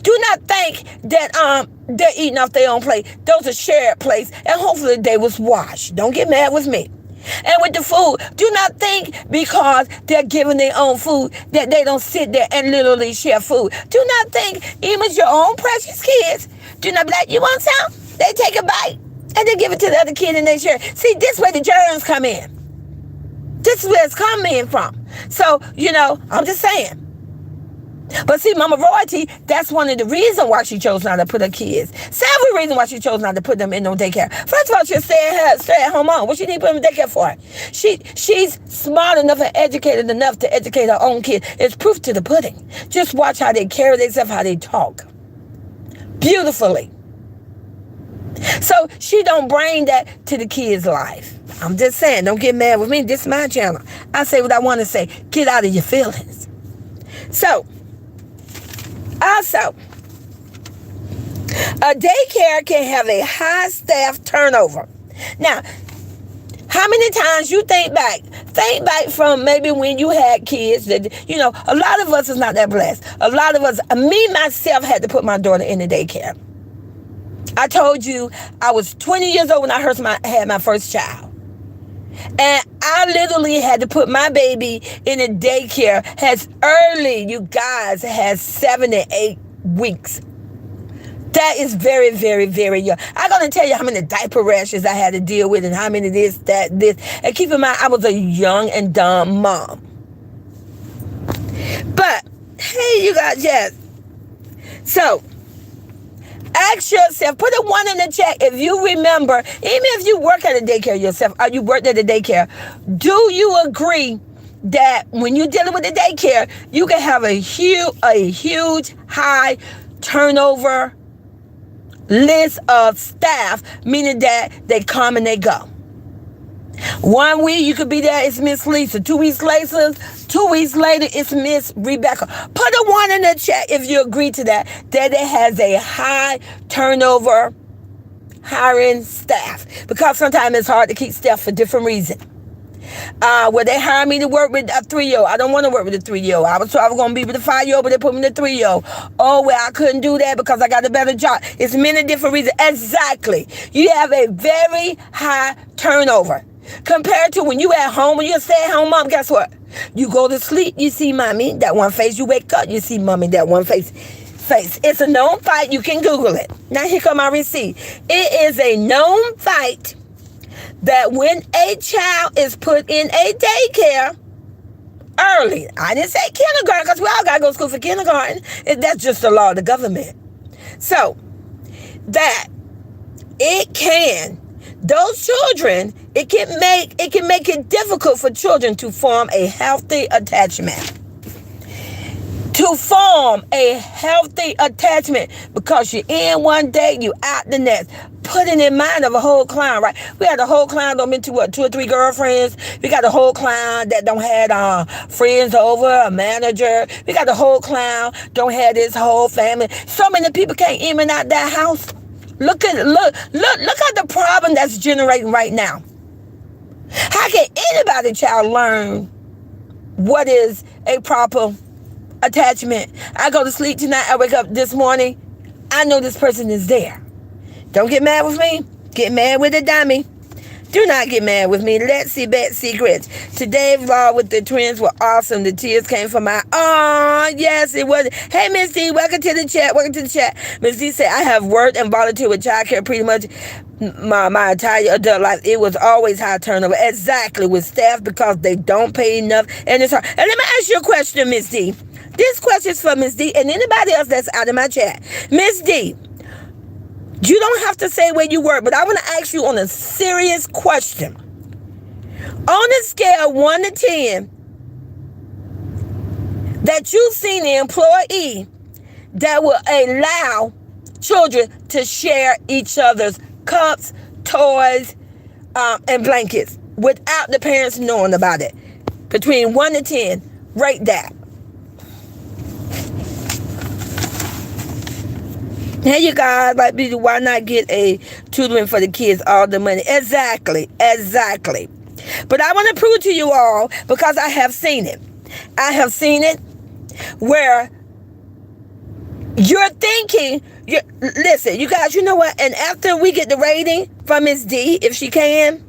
Do not think that they're eating off their own plate. Those are shared plates, and hopefully they was washed. Don't get mad with me. And with the food, do not think because they're giving their own food that they don't sit there and literally share food. Do not think, even your own precious kids, do not be like, you want some? They take a bite and they give it to the other kid and they share. See, this is where the germs come in. This is where it's coming from. So, I'm just saying. But see, Mama Royalty, that's one of the reasons why she chose not to put her kids. Several reasons why she chose not to put them in no daycare. First of all, she's stay at home mom. What she need to put them in daycare for? She's smart enough and educated enough to educate her own kid. It's proof to the pudding. Just watch how they carry themselves, how they talk. Beautifully. So she don't bring that to the kid's life. I'm just saying, don't get mad with me. This is my channel. I say what I want to say. Get out of your feelings. So, also, a daycare can have a high staff turnover. Now, how many times you think back from maybe when you had kids that, a lot of us is not that blessed. A lot of us, me, myself, had to put my daughter in the daycare. I told you I was 20 years old when I had my first child. And I literally had to put my baby in a daycare has 7 to 8 weeks. That is very, very, very young. I'm going to tell you how many diaper rashes I had to deal with and how many this. And keep in mind, I was a young and dumb mom. But, hey, you guys, yes. So, ask yourself, put a 1 in the chat if you remember, even if you work at a daycare yourself or you worked at a daycare, do you agree that when you're dealing with a daycare, you can have a huge high turnover list of staff, meaning that they come and they go. 1 week you could be there, it's Miss Lisa. 2 weeks later, it's Miss Rebecca. Put a 1 in the chat if you agree to that it has a high turnover hiring staff. Because sometimes it's hard to keep staff for different reasons. Where they hire me to work with a 3-year-old. I don't want to work with a 3-year-old. I was going to be with a 5-year-old, but they put me in a 3-year-old. Oh, well, I couldn't do that because I got a better job. It's many different reasons. Exactly. You have a very high turnover. Compared to when you at home, when you're a stay-at-home mom, guess what? You go to sleep, you see mommy, that one face. You wake up, you see mommy, that one face. It's a known fact. You can Google it. Now, here come my receipt. It is a known fact that when a child is put in a daycare early, I didn't say kindergarten because we all got to go to school for kindergarten. That's just the law of the government. So, that it can... Those children, it can make it difficult for children to form a healthy attachment. Because you're in one day, you out the next. Put it in mind of a whole clown, right? We had a whole clown that been to 2 or 3 girlfriends. We got a whole clown that don't had friends over, a manager. We got a whole clown don't have his whole family. So many people can't even out that house. Look at the problem that's generating right now. How can anybody child learn what is a proper attachment? I go to sleep tonight, I wake up this morning, I know this person is there. Don't get mad with me. Get mad with a dummy. Do not get mad with me. Let's see Betsy Grits. Today's vlog with the twins were awesome. The tears came from my, oh, yes, it was. Hey, Miss D, welcome to the chat. Welcome to the chat. Miss D said, I have worked and volunteered with childcare pretty much my entire adult life. It was always high turnover. Exactly, with staff because they don't pay enough. And it's hard. And let me ask you a question, Miss D. This question is for Miss D and anybody else that's out of my chat. Miss D, you don't have to say where you work, but I want to ask you on a serious question. On a scale of 1 to 10, that you've seen an employee that will allow children to share each other's cups, toys, and blankets without the parents knowing about it. Between 1 to 10, rate that. Hey, you guys, like, why not get a tutoring for the kids, all the money? Exactly. But I want to prove to you all, because I have seen it. I have seen it where you're thinking, listen, you guys, you know what? And after we get the rating from Miss D, if she can,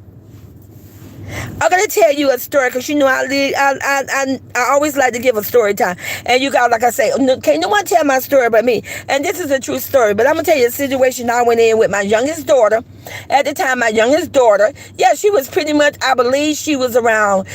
I'm going to tell you a story because, you know, I always like to give a story time. And you guys, like I say, okay, no one tell my story but me. And this is a true story. But I'm going to tell you a situation I went in with my youngest daughter. At the time, my youngest daughter, yeah, she was pretty much, I believe she was about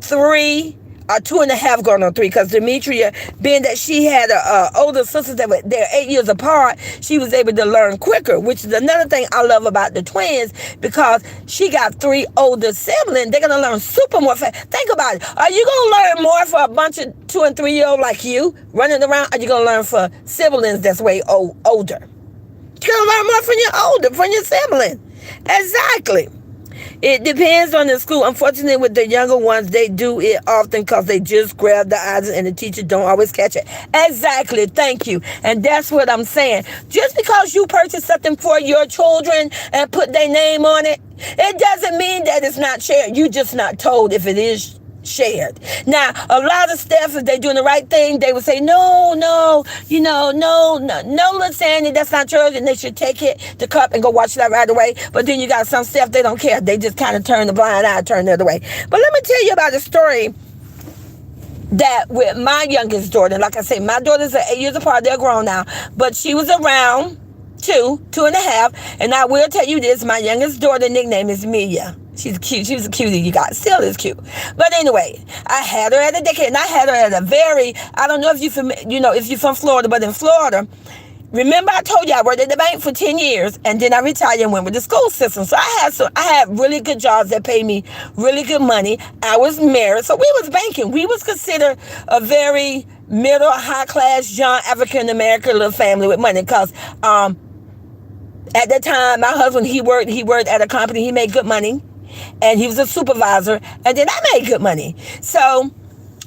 3 or 2.5 going on 3, because Demetria, being that she had older sisters that were they're 8 years apart, she was able to learn quicker, which is another thing I love about the twins, because she got 3 older siblings. They're going to learn super more fast. Think about it. Are you going to learn more for a bunch of 2 and 3-year-olds like you running around? Or are you going to learn for siblings that's way older? You're going to learn more from your sibling. Exactly. It depends on the school. Unfortunately, with the younger ones, they do it often because they just grab the items and the teacher don't always catch it. Exactly. Thank you. And that's what I'm saying. Just because you purchase something for your children and put their name on it, it doesn't mean that it's not shared. You just not told if it is shared. Now, a lot of staff, if they're doing the right thing, they would say, no, little Sandy, that's not yours, and they should take the cup and go watch that right away. But then you got some staff, they don't care. They just kind of turn the blind eye, turn the other way. But let me tell you about a story that with my youngest daughter. Like I say, my daughters are 8 years apart. They're grown now. But she was around 2.5. And I will tell you this, my youngest daughter nickname is Mia. She's cute. She was a cutie, you guys. Still is cute. But anyway, I had her at a daycare, and I had her at a very, I don't know if you're from Florida, but in Florida, remember I told you I worked at the bank for 10 years, and then I retired and went with the school system. So I had really good jobs that paid me really good money. I was married, so we was banking. We was considered a very middle, high-class, young African-American little family with money, because at that time, my husband, he worked at a company. He made good money. And he was a supervisor, and then I made good money. So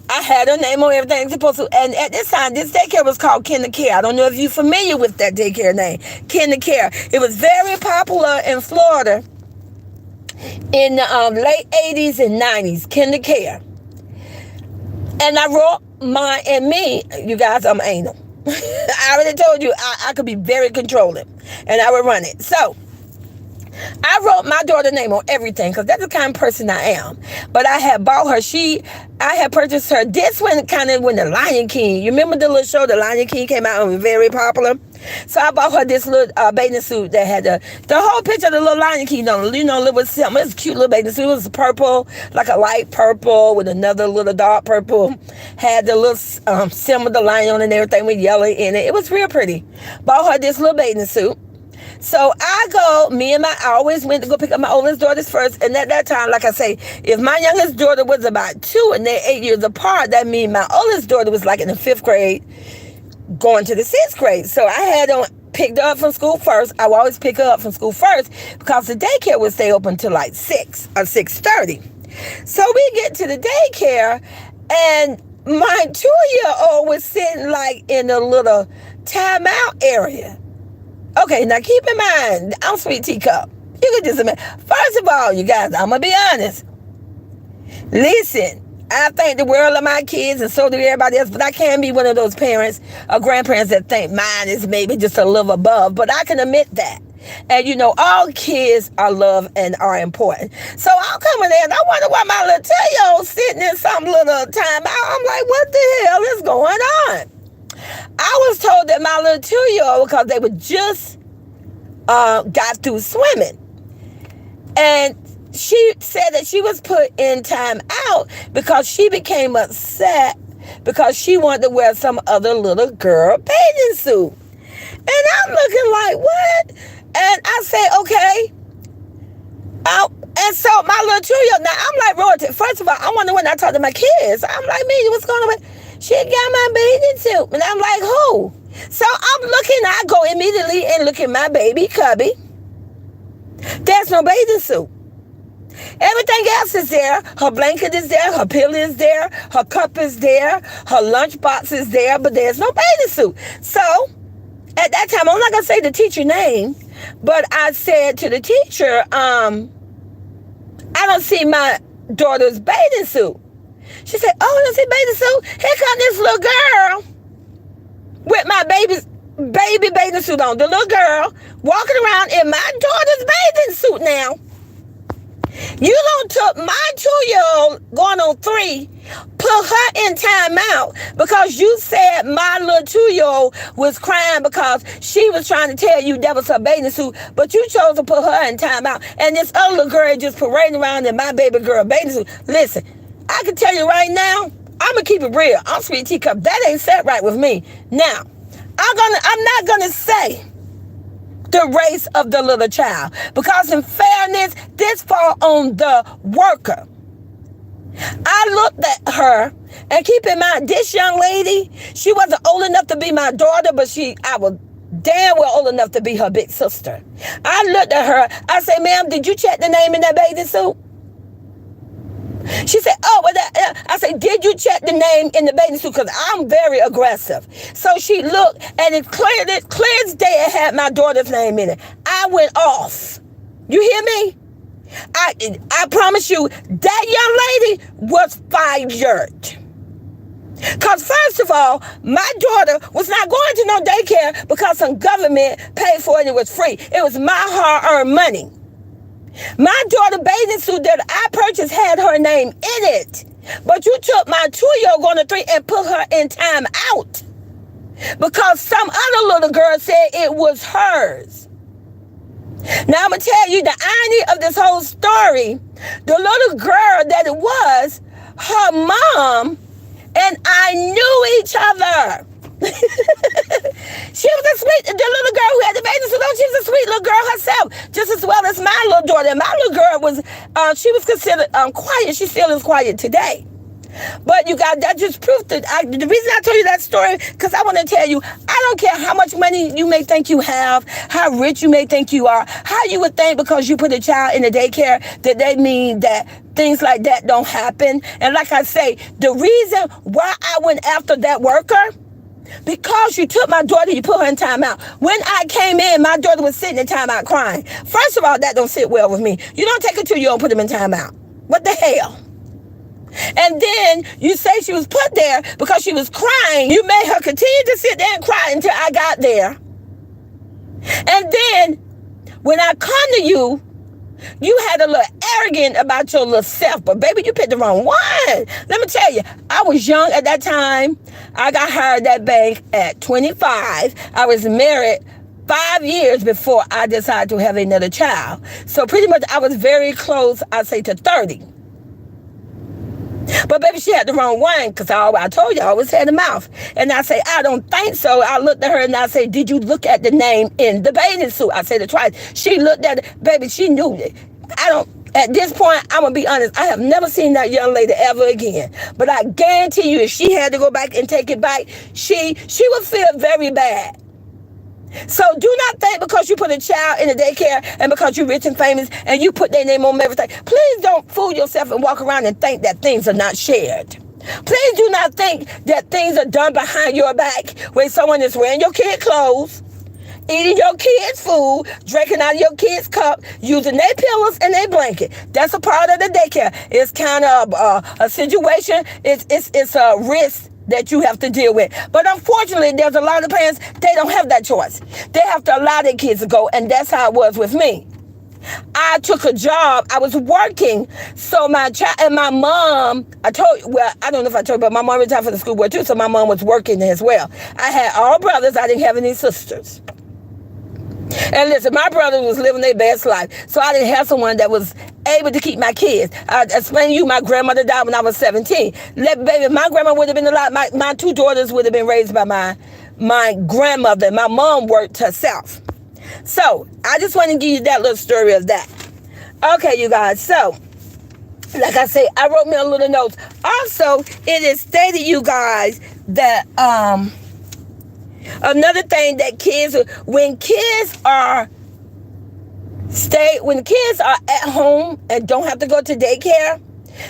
I had her name on everything supposed to. And at this time, this daycare was called Care. I don't know if you're familiar with that daycare name, Care. It was very popular in Florida in the late 80s and 90s, Care. And I wrote mine and me, you guys, I'm anal. I already told you I could be very controlling, and I would run it. So I wrote my daughter's name on everything because that's the kind of person I am. But I had bought her. I had purchased her. This one kind of when the Lion King. You remember the little show, The Lion King came out and was very popular. So I bought her this little bathing suit that had the whole picture of the little Lion King on. Little something. It was a cute little bathing suit. It was purple, like a light purple with another little dark purple. Had the little symbol of the lion and everything with yellow in it. It was real pretty. Bought her this little bathing suit. So I always went to go pick up my oldest daughters first. And at that time, like I say, if my youngest daughter was about 2 and they're 8 years apart, that means my oldest daughter was like in the 5th grade, going to the 6th grade. So I had picked her up from school first. I would always pick her up from school first because the daycare would stay open till like 6 or 6:30. So we get to the daycare, and my 2-year-old was sitting like in a little timeout area. Okay, now keep in mind, I'm sweet teacup. You can just imagine. First of all, you guys, I'm going to be honest. Listen, I think the world of my kids, and so do everybody else, but I can't be one of those parents or grandparents that think mine is maybe just a little above. But I can admit that. And you know, all kids are loved and are important. So I'm coming in, I wonder why my little 2-year-old sitting in some little time out. I'm like, what the hell is going on? I was told that my little 2-year-old, because they were just got through swimming. And she said that she was put in time out because she became upset because she wanted to wear some other little girl bathing suit. And I'm looking like, what? And I say, okay. And so my little 2-year-old, now I'm like, royalty. First of all, I wonder when I talk to my kids. I'm like, me, what's going on? She got my bathing suit. And I'm like, who? So I'm looking, I go immediately and look at my baby cubby. There's no bathing suit. Everything else is there. Her blanket is there. Her pillow is there. Her cup is there. Her lunchbox is there. But there's no bathing suit. So at that time, I'm not going to say the teacher name, but I said to the teacher, I don't see my daughter's bathing suit. She said, oh, I don't see bathing suit. Here comes this little girl with my baby bathing suit on. The little girl walking around in my daughter's bathing suit now. You don't took my 2-year-old going on 3, put her in time out because you said my little 2-year-old was crying because she was trying to tell you that was her bathing suit, but you chose to put her in time out. And this other little girl just parading around in my baby girl bathing suit. Listen, I can tell you right now, I'm going to keep it real. I'm sweet teacup. That ain't set right with me. Now, I'm not going to say the race of the little child, because in fairness, this fall on the worker. I looked at her, and keep in mind, this young lady, she wasn't old enough to be my daughter, but I was damn well old enough to be her big sister. I looked at her, I said, ma'am, did you check the name in that bathing suit? She said, oh, well, I said, did you check the name in the bathing suit? Because I'm very aggressive. So she looked, and it clear as day it had my daughter's name in it. I went off. You hear me? I promise you, that young lady was fired. Because first of all, my daughter was not going to no daycare because some government paid for it and it was free. It was my hard-earned money. My daughter bathing suit that I purchased had her name in it. But you took my 2-year-old going to 3 and put her in time out because some other little girl said it was hers. Now I'm going to tell you the irony of this whole story. The little girl that it was, her mom and I knew each other. She was a sweet, the little girl who had the bathing suit on, she was a sweet little girl herself, just as well as my little daughter. And my little girl was, she was considered quiet. She still is quiet today. But you got that just proof that the reason I told you that story, because I want to tell you, I don't care how much money you may think you have, how rich you may think you are, how you would think because you put a child in a daycare that they mean that things like that don't happen. And like I say, the reason why I went after that worker, because you took my daughter, you put her in timeout. When I came in, my daughter was sitting in timeout crying. First of all, that don't sit well with me. You don't take a 2-year-old and put them in timeout. What the hell? And then you say she was put there because she was crying. You made her continue to sit there and cry until I got there. And then when I come to you, you had a little arrogant about your little self, but baby, you picked the wrong one. Let me tell you, I was young at that time. I got hired at that bank at 25. I was married 5 years before I decided to have another child. So pretty much I was very close, I'd say, to 30. But baby, she had the wrong one because I told you I always had a mouth. And I say, I don't think so. I looked at her and I said, did you look at the name in the bathing suit? I said it twice. She looked at it. Baby, she knew it. At this point, I'm going to be honest, I have never seen that young lady ever again. But I guarantee you, if she had to go back and take it back, she would feel very bad. So do not think because you put a child in a daycare and because you're rich and famous and you put their name on everything. Please don't fool yourself and walk around and think that things are not shared. Please do not think that things are done behind your back when someone is wearing your kid clothes, eating your kids' food, drinking out of your kids' cup, using their pillows and their blanket. That's a part of the daycare. It's kind of a situation. It's a risk that you have to deal with. But unfortunately, there's a lot of parents, they don't have that choice. They have to allow their kids to go, and that's how it was with me. I took a job. I was working. So my child and my mom, I don't know if I told you, but my mom retired from the school board too, so my mom was working as well. I had all brothers. I didn't have any sisters. And listen, my brother was living their best life, so I didn't have someone that was able to keep my kids. I explained to you, my grandmother died when I was 17. Baby, my grandma would have been alive. My two daughters would have been raised by my grandmother. My mom worked herself. So I just want to give you that little story of that. Okay, you guys. So, like I say, I wrote me a little notes. Also, it is stated, you guys, that another thing that when kids are at home and don't have to go to daycare.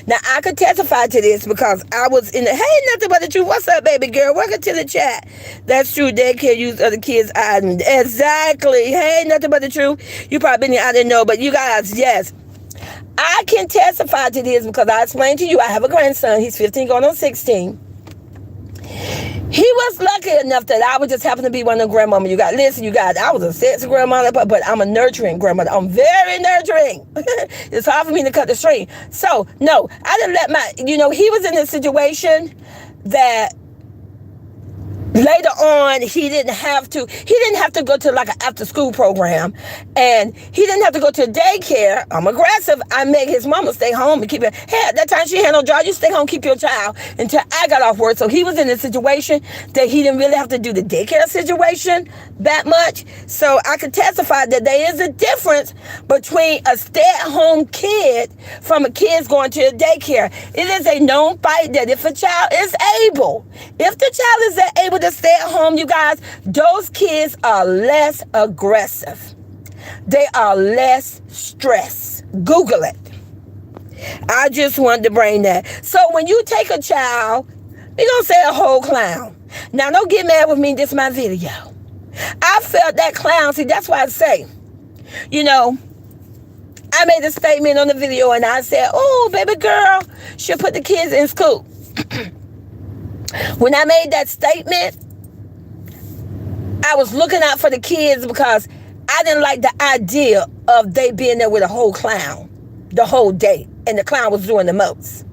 Now, I could testify to this because I was in the, hey, nothing but the truth. What's up, baby girl? Welcome to the chat. That's true. Daycare use other kids' items. Exactly. Hey, nothing but the truth. You probably been, I didn't know, but you guys, yes. I can testify to this because I explained to you, I have a grandson. He's 15 going on 16. He was lucky enough that I would just happen to be one of the grandmama. You guys, listen, you guys, I was a sexy grandmother, but I'm a nurturing grandmother. I'm very nurturing. It's hard for me to cut the string. So, no, I didn't let he was in a situation that later on, he didn't have to go to like an after school program, and he didn't have to go to daycare. I'm aggressive. I made his mama stay home and keep it. Hey, at that time she had no job. You stay home, keep your child until I got off work. So he was in a situation that he didn't really have to do the daycare situation that much. So I could testify that there is a difference between a stay-at-home kid from a kid going to a daycare. It is a known fact that if a child is able, able to stay at home, you guys, those kids are less aggressive. They are less stressed. Google it. I just wanted to bring that. So when you take a child, we're going to say a whole clown. Now, don't get mad with me. This is my video. I felt that clown. See, that's why I say, I made a statement on the video and I said, oh, baby girl should put the kids in school. When I made that statement, I was looking out for the kids because I didn't like the idea of they being there with a whole clown the whole day, and the clown was doing the most.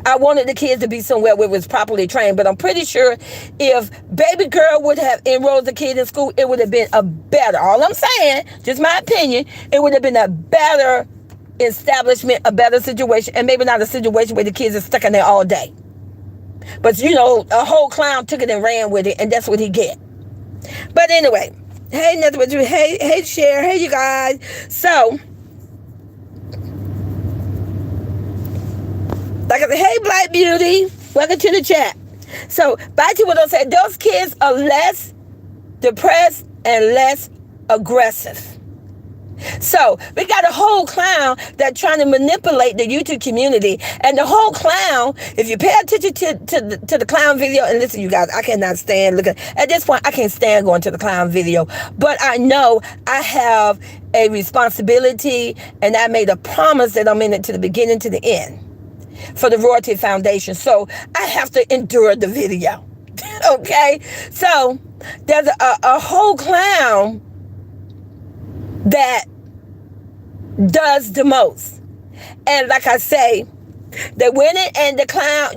I wanted the kids to be somewhere where it was properly trained, but I'm pretty sure if baby girl would have enrolled the kid in school, it would have been all I'm saying, just my opinion, it would have been a better establishment, a better situation, and maybe not a situation where the kids are stuck in there all day. But, a whole clown took it and ran with it, and that's what he get. But anyway, hey, nothing but you. Hey, Cher. Hey, you guys. So, like I said, hey, Black Beauty. Welcome to the chat. So, back to what I said. Those kids are less depressed and less aggressive. So we got a whole clown that's trying to manipulate the YouTube community, and the whole clown, if you pay attention to the clown video, and listen, you guys, I cannot stand looking at this point. I can't stand going to the clown video, but I know I have a responsibility, and I made a promise that I'm in it to the beginning to the end for the Royalty Foundation. So I have to endure the video. Okay, so there's a whole clown that does the most. And like I say, they went in and the clown,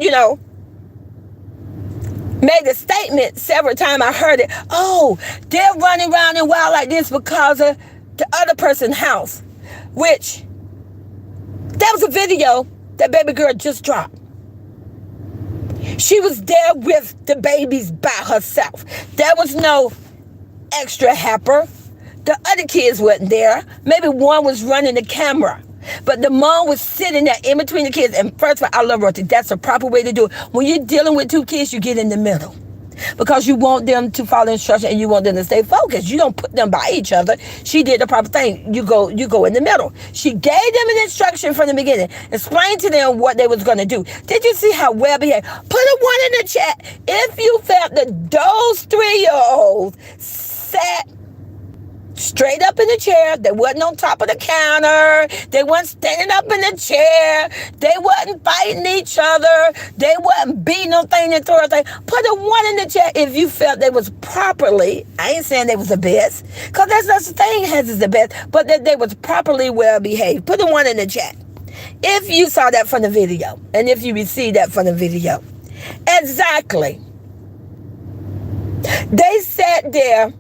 made a statement several times. I heard it. Oh, they're running around and wild like this because of the other person's house. Which, that was a video that baby girl just dropped. She was there with the babies by herself. There was no extra helper. The other kids wasn't there. Maybe one was running the camera. But the mom was sitting there in between the kids. And first of all, I love Royalty. That's the proper way to do it. When you're dealing with two kids, you get in the middle. Because you want them to follow instruction and you want them to stay focused. You don't put them by each other. She did the proper thing. You go in the middle. She gave them an instruction from the beginning. Explained to them what they was going to do. Did you see how well behaved? Put a 1 in the chat if you felt that those 3-year-olds sat straight up in the chair. They wasn't on top of the counter. They wasn't standing up in the chair. They wasn't fighting each other. They wasn't beating no thing and throwing thing. Put a 1 in the chat if you felt they was properly, I ain't saying they was the best, because there's no such thing as the best, but that they was properly well behaved. Put a 1 in the chat if you saw that from the video and if you received that from the video. Exactly. They sat there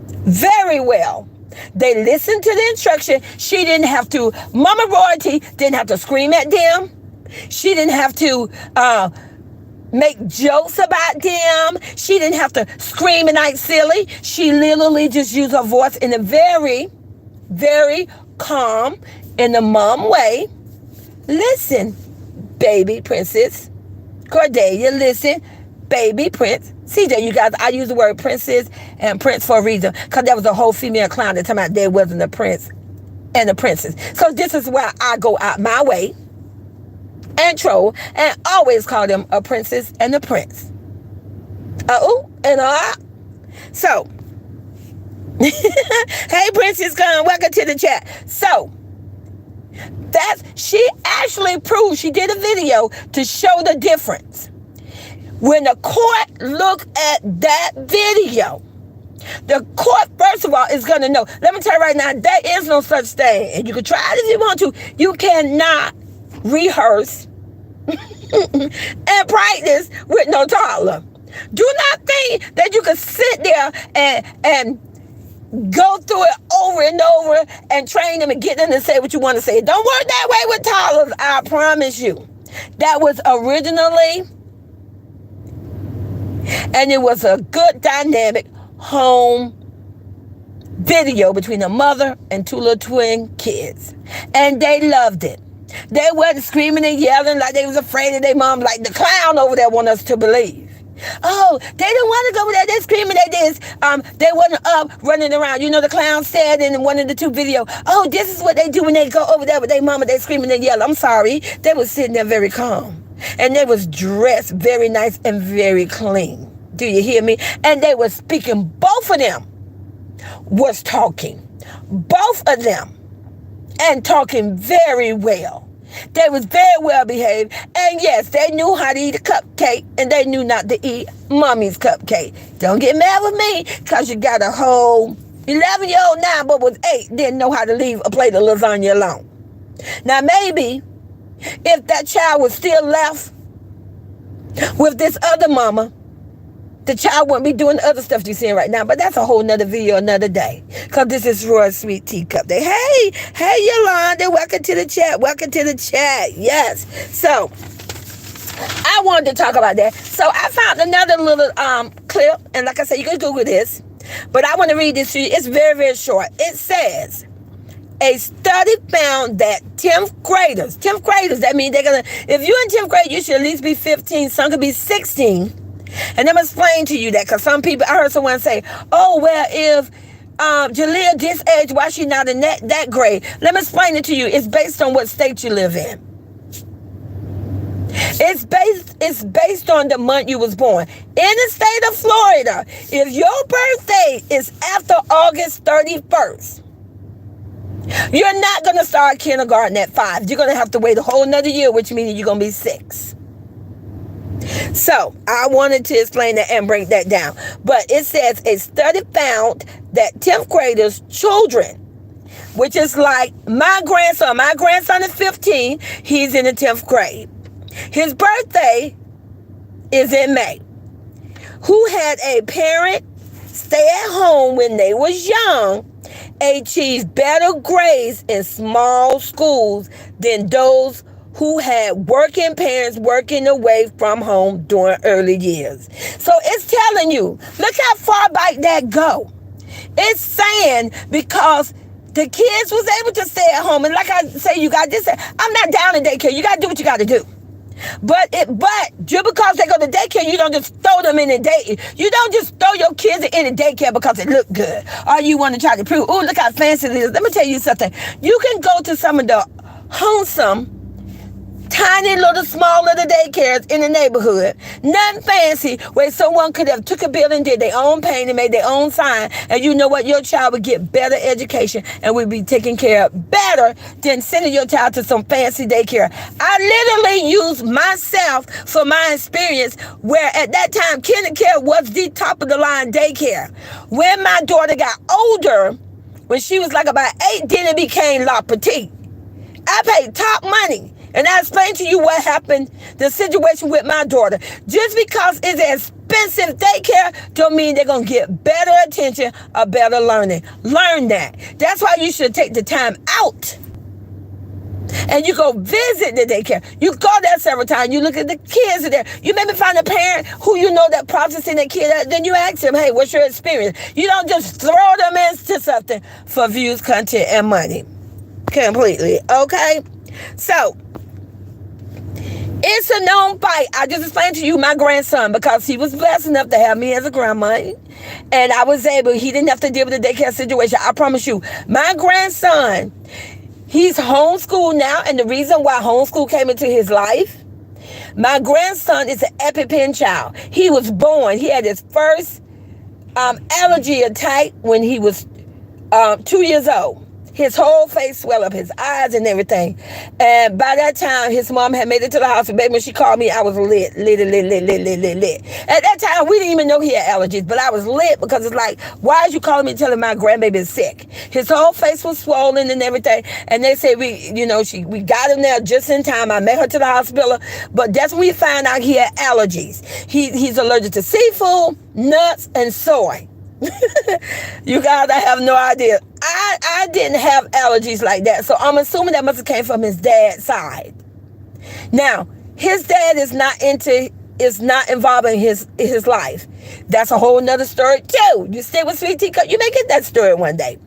very well. They listened to the instruction. She didn't have to, Mama Royalty didn't have to scream at them. She didn't have to make jokes about them. She didn't have to scream and act silly. She literally just used her voice in a very, very calm, in a mom way. Listen, baby princess. Cordelia, listen, baby prince. CJ, you guys, I use the word princess and prince for a reason, because there was a whole female clown that told me there wasn't a prince and a princess. So this is why I go out my way and troll and always call them a princess and a prince. So, hey, Princess Gun, welcome to the chat. So, she actually proved, she did a video to show the difference. When the court look at that video, the court, first of all, is going to know. Let me tell you right now, there is no such thing. And you can try it if you want to. You cannot rehearse and practice with no toddler. Do not think that you can sit there and go through it over and over and train them and get them to say what you want to say. It don't work that way with toddlers, I promise you. That was originally, and it was a good dynamic home video between a mother and 2 little twin kids. And they loved it. They wasn't screaming and yelling like they was afraid of their mom, like the clown over there want us to believe. Oh, they didn't want to go over there. They screaming at this. They wasn't up running around. You know, the clown said in one of the 2 videos, oh, this is what they do when they go over there with their mama. They screaming and yelling. I'm sorry. They was sitting there very calm. And they was dressed very nice and very clean. Do you hear me? And they was speaking. Both of them was talking. Both of them. And talking very well. They was very well behaved. And yes, they knew how to eat a cupcake. And they knew not to eat mommy's cupcake. Don't get mad with me, because you got a whole 11-year-old now, but was 8, didn't know how to leave a plate of lasagna alone. Now maybe if that child was still left with this other mama, the child wouldn't be doing the other stuff you're seeing right now. But that's a whole nother video another day, because this is Roy's Sweet Teacup Day. Hey Yolanda, welcome to the chat. Welcome to the chat. Yes. So I wanted to talk about that. So I found another little clip, and like I said, you can Google this, but I want to read this to you. It's very, very short. It says, a study found that 10th graders, that means they're going to, if you're in 10th grade, you should at least be 15, some could be 16. And I'm going to explain to you that, because some people, I heard someone say, oh, well, if Jalea this age, why she not in that grade? Let me explain it to you. It's based on what state you live in. It's based on the month you was born. In the state of Florida, if your birthday is after August 31st, you're not going to start kindergarten at 5. You're going to have to wait a whole nother year, which means you're going to be 6. So I wanted to explain that and break that down. But it says a study found that 10th graders, children, which is like my grandson is 15. He's in the 10th grade. His birthday is in May. Who had a parent stay at home when they was young, achieved better grades in small schools than those who had working parents working away from home during early years. So it's telling you, look how far back that go. It's saying because the kids was able to stay at home, and like I say, you got this. I'm not down in daycare. You got to do what you got to do. But just because they go to daycare, you don't just throw them in a day. You don't just throw your kids in a daycare because it look good, or you want to try to prove, oh, look how fancy it is. Let me tell you something. You can go to some of the wholesome Tiny little small little daycares in the neighborhood. Nothing fancy where someone could have took a building, did their own painting, made their own sign, and you know what? Your child would get better education and would be taken care of better than sending your child to some fancy daycare. I literally used myself for my experience where at that time KinderCare was the top of the line daycare. When my daughter got older, when she was like about 8, then it became La Petite. I paid top money. And I explained to you what happened, the situation with my daughter. Just because it's an expensive daycare don't mean they're going to get better attention or better learning. Learn that. That's why you should take the time out. And you go visit the daycare. You go there several times. You look at the kids there. You maybe find a parent who you know that processing their kid. Then you ask them, hey, what's your experience? You don't just throw them into something for views, content, and money. Completely. Okay? So, it's a known fight. I just explained to you my grandson because he was blessed enough to have me as a grandma. And I was able, he didn't have to deal with the daycare situation. I promise you, my grandson, he's homeschooled now. And the reason why homeschool came into his life, my grandson is an EpiPen child. He was born, he had his first allergy attack when he was 2 years old. His whole face swelled up, his eyes and everything. And by that time, his mom had made it to the hospital. Baby, when she called me, I was lit. At that time, we didn't even know he had allergies, but I was lit because it's like, why is you calling me telling my grandbaby is sick? His whole face was swollen and everything. And they said, we got him there just in time. I met her to the hospital, but that's when we found out he had allergies. He's allergic to seafood, nuts, and soy. You guys, I have no idea. I didn't have allergies like that, so I'm assuming that must have came from his dad's side. Now, his dad is not involved in his life. That's a whole nother story too. You stay with Sweet Teacup, you may get that story one day.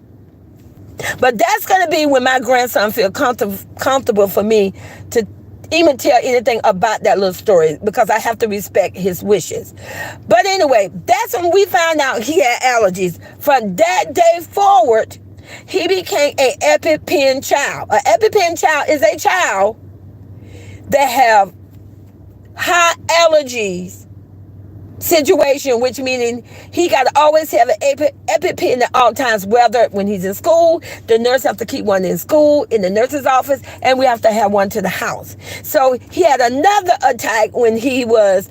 But that's going to be when my grandson feel comfortable for me to even tell anything about that little story because I have to respect his wishes. But anyway, that's when we found out he had allergies. From that day forward, he became an EpiPen child. An EpiPen child is a child that have high allergies situation, which meaning he got to always have an EpiPen at all times, whether when he's in school, the nurse have to keep one in school, in the nurse's office, and we have to have one to the house. So he had another attack when it was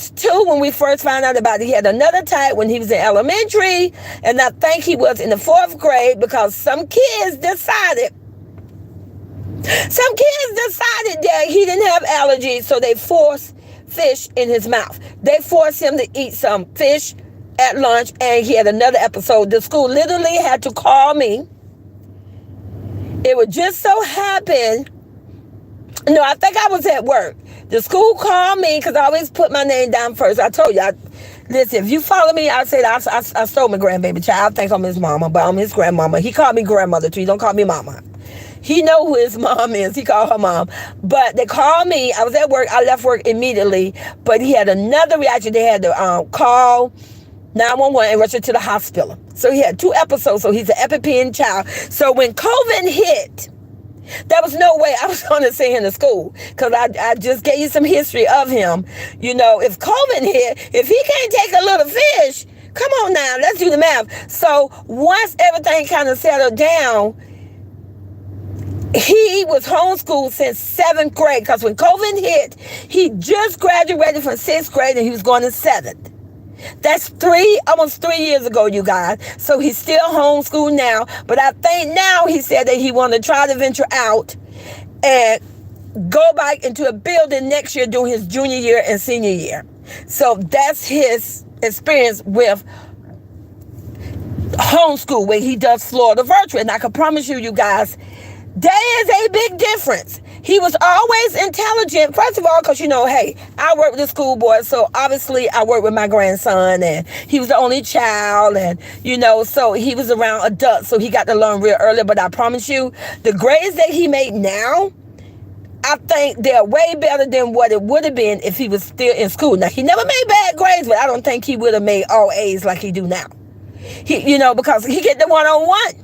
2 when we first found out about it. He had another attack when he was in elementary, and I think he was in the 4th grade because some kids decided that he didn't have allergies, so they forced fish in his mouth. They forced him to eat some fish at lunch, and he had another episode. The school literally had to call me. It would just so happen, no, I think I was at work. The school called me because I always put my name down first. I told you, listen, if you follow me, I said I stole my grandbaby child. I think I'm his mama, but I'm his grandmama. He called me grandmother too. He don't call me mama. He know who his mom is. He called her mom. But they called me. I was at work. I left work immediately. But he had another reaction. They had to call 911 and rush him to the hospital. So he had 2 episodes. So he's an EpiPen child. So when COVID hit, there was no way I was going to send him to school. Because I just gave you some history of him. You know, if COVID hit, if he can't take a little fish, come on now. Let's do the math. So once everything kind of settled down, he was homeschooled since 7th grade because when COVID hit, he just graduated from 6th grade and he was going to 7th. That's almost 3 years ago, you guys. So he's still homeschooled now. But I think now he said that he wanted to try to venture out and go back into a building next year during his junior year and senior year. So that's his experience with homeschool when he does Florida virtual. And I can promise you guys, there is a big difference. He was always intelligent, first of all, because, hey, I work with the school board, so obviously I work with my grandson, and he was the only child, and, so he was around adults, so he got to learn real early. But I promise you, the grades that he made now, I think they're way better than what it would have been if he was still in school. Now, he never made bad grades, but I don't think he would have made all A's like he do now. Because he get the one-on-one.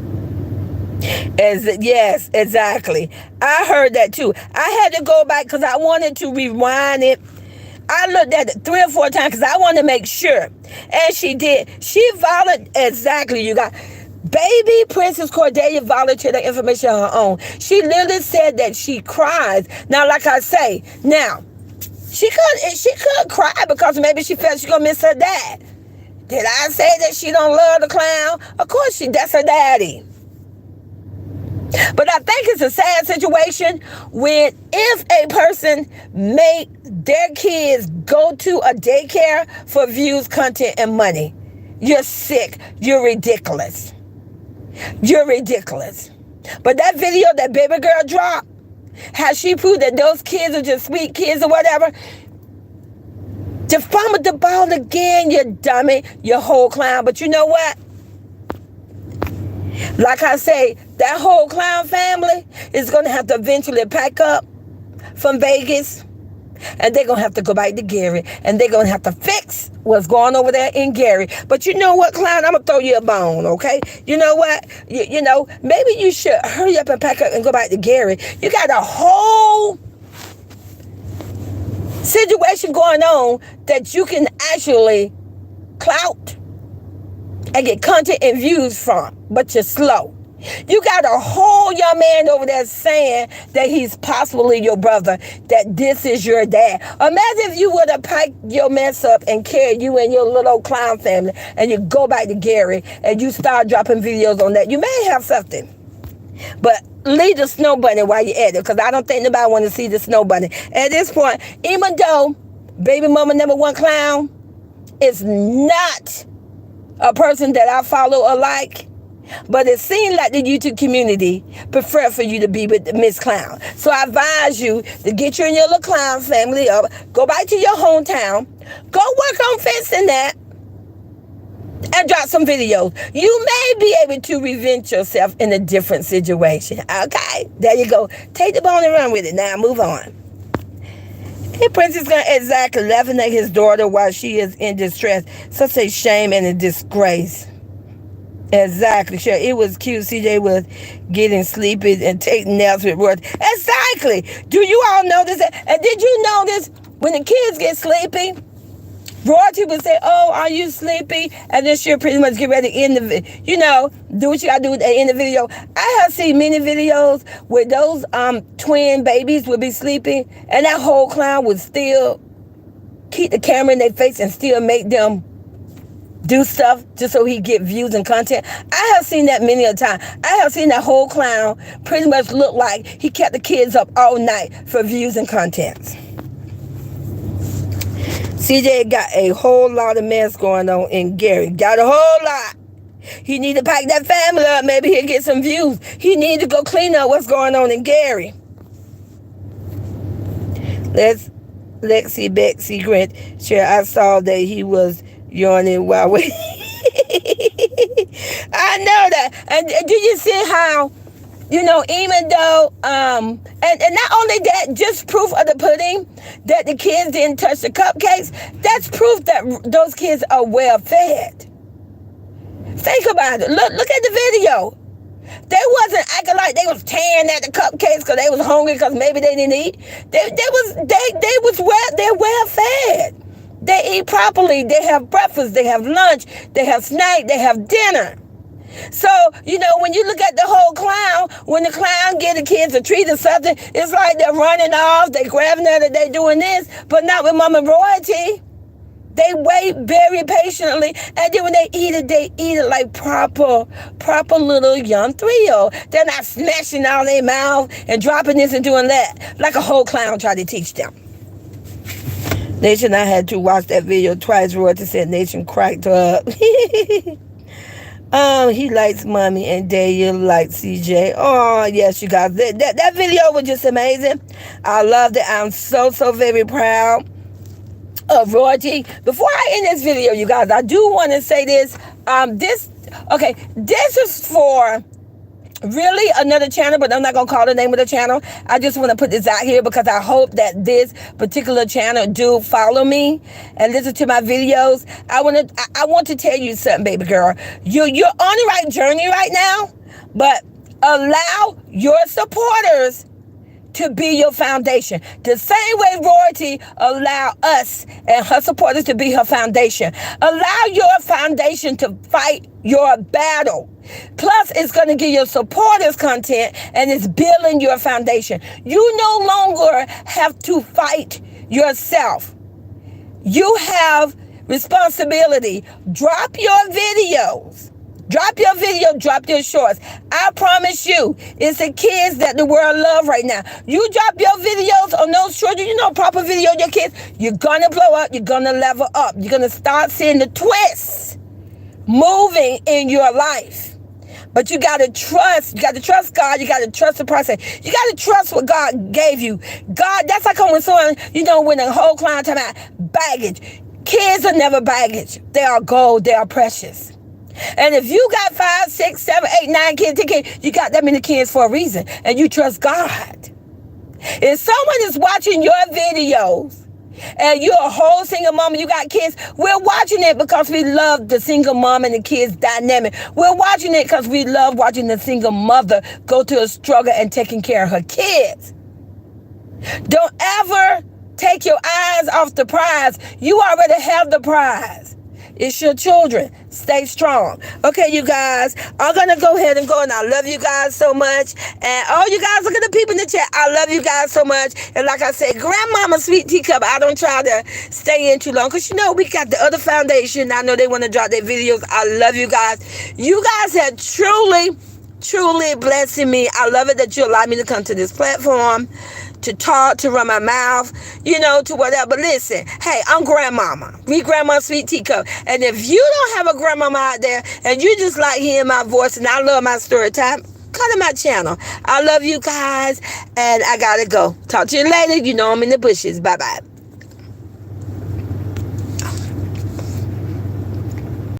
Yes, exactly. I heard that too. I had to go back because I wanted to rewind it. I looked at it 3 or 4 times because I wanted to make sure. And she did. She volunteered. Exactly, you got. Baby Princess Cordelia volunteered the information on her own. She literally said that she cries. Now, like I say, now, she could cry because maybe she felt she gonna miss her dad. Did I say that she don't love the clown? Of course that's her daddy. But I think it's a sad situation when if a person make their kids go to a daycare for views, content, and money. You're sick. You're ridiculous. You're ridiculous. But that video that baby girl dropped, how she proved that those kids are just sweet kids or whatever. You fumbled the ball again, you dummy, you whole clown. But you know what? Like I say, that whole clown family is going to have to eventually pack up from Vegas. And they're going to have to go back to Gary. And they're going to have to fix what's going over there in Gary. But you know what, clown? I'm going to throw you a bone, okay? You know what? You know, maybe you should hurry up and pack up and go back to Gary. You got a whole situation going on that you can actually clout and get content and views from, but you're slow. You got a whole young man over there saying that he's possibly your brother, that this is your dad. Imagine if you would have packed your mess up and carried you and your little old clown family and you go back to Gary and you start dropping videos on that. You may have something. But leave the snow bunny while you're at it, because I don't think nobody want to see the snow bunny. At this point, even though baby mama #1 clown is not a person that I follow or like, but it seems like the YouTube community prefer for you to be with Miss Clown. So I advise you to get you and your little clown family up, go back to your hometown, go work on fixing that, and drop some videos. You may be able to revenge yourself in a different situation. Okay, there you go. Take the bone and run with it. Now move on. Hey, Prince is going to exactly laughing at his daughter while she is in distress. Such a shame and a disgrace. Exactly. Sure, it was cute. CJ was getting sleepy and taking naps with words. Exactly. Do you all notice that? And did you notice when the kids get sleepy, Royalty would say, "Oh, are you sleepy?" And then she'll pretty much get ready to end the, do what you gotta do at the end of the video. I have seen many videos where those twin babies would be sleeping, and that whole clown would still keep the camera in their face and still make them do stuff just so he get views and content. I have seen that many a time. I have seen that whole clown pretty much look like he kept the kids up all night for views and contents. CJ got a whole lot of mess going on in Gary. Got a whole lot. He need to pack that family up. Maybe he'll get some views. He need to go clean up what's going on in Gary. Lexi Bexy Grant share. I saw that he was yawning while waiting. I know that. And do you see how, even though, and not only that, just proof of the pudding that the kids didn't touch the cupcakes, that's proof that those kids are well fed. Think about it. Look at the video. They wasn't acting like they was tearing at the cupcakes because they was hungry because maybe they didn't eat. They're well fed. They eat properly. They have breakfast. They have lunch. They have snack. They have dinner. So, when you look at the whole clown, when the clown get the kids a treat or something, it's like they're running off, they grabbing it, they doing this, but not with Mama Royalty. They wait very patiently, and then when they eat it like proper little young 3-year-old. They're not smashing all their mouth and dropping this and doing that, like a whole clown tried to teach them. Nation, I had to watch that video twice. Royalty said Nation cracked her up. He likes Mommy and Daya likes CJ. Oh, yes, you guys. That video was just amazing. I loved it. I'm so very proud of Royalty. Before I end this video, you guys, I do want to say this. This is for really another channel, but I'm not going to call the name of the channel. I just want to put this out here because I hope that this particular channel do follow me and listen to my videos. I want to tell you something, baby girl. You're on the right journey right now, but Allow your supporters to be your foundation. The same way royalty allow us and her supporters to be her foundation. Allow your foundation to fight your battle. Plus, it's going to give your supporters content and it's building your foundation. You no longer have to fight yourself. You have responsibility. Drop your videos. Drop your video, drop your shorts. I promise you, it's the kids that the world love right now. You drop your videos on those children, proper video of your kids, you're going to blow up, you're going to level up. You're going to start seeing the twists moving in your life. But you got to trust. You got to trust God. You got to trust the process. You got to trust what God gave you. God, that's like when someone, when a whole client talking about baggage. Kids are never baggage. They are gold. They are precious. And if you got 5, 6, 7, 8, 9 kids, 10 kids, you got that many kids for a reason. And you trust God. If someone is watching your videos and you're a whole single mom and you got kids, we're watching it because we love the single mom and the kids dynamic. We're watching it because we love watching the single mother go to a struggle and taking care of her kids. Don't ever take your eyes off the prize. You already have the prize. It's your children. Stay strong. Okay, you guys, I'm going to go ahead and go, and I love you guys so much. And all you guys, look at the people in the chat. I love you guys so much. And like I said, Grandmama Sweet Teacup, I don't try to stay in too long because, we got the other foundation. I know they want to drop their videos. I love you guys. You guys have truly blessing me. I love it that you allow me to come to this platform, to talk, to run my mouth, to whatever. But listen, hey, I'm grandmama. We grandma Sweet Teacup. And if you don't have a grandmama out there and you just like hearing my voice and I love my story time, come to my channel. I love you guys and I gotta go. Talk to you later. I'm in the bushes. Bye-bye.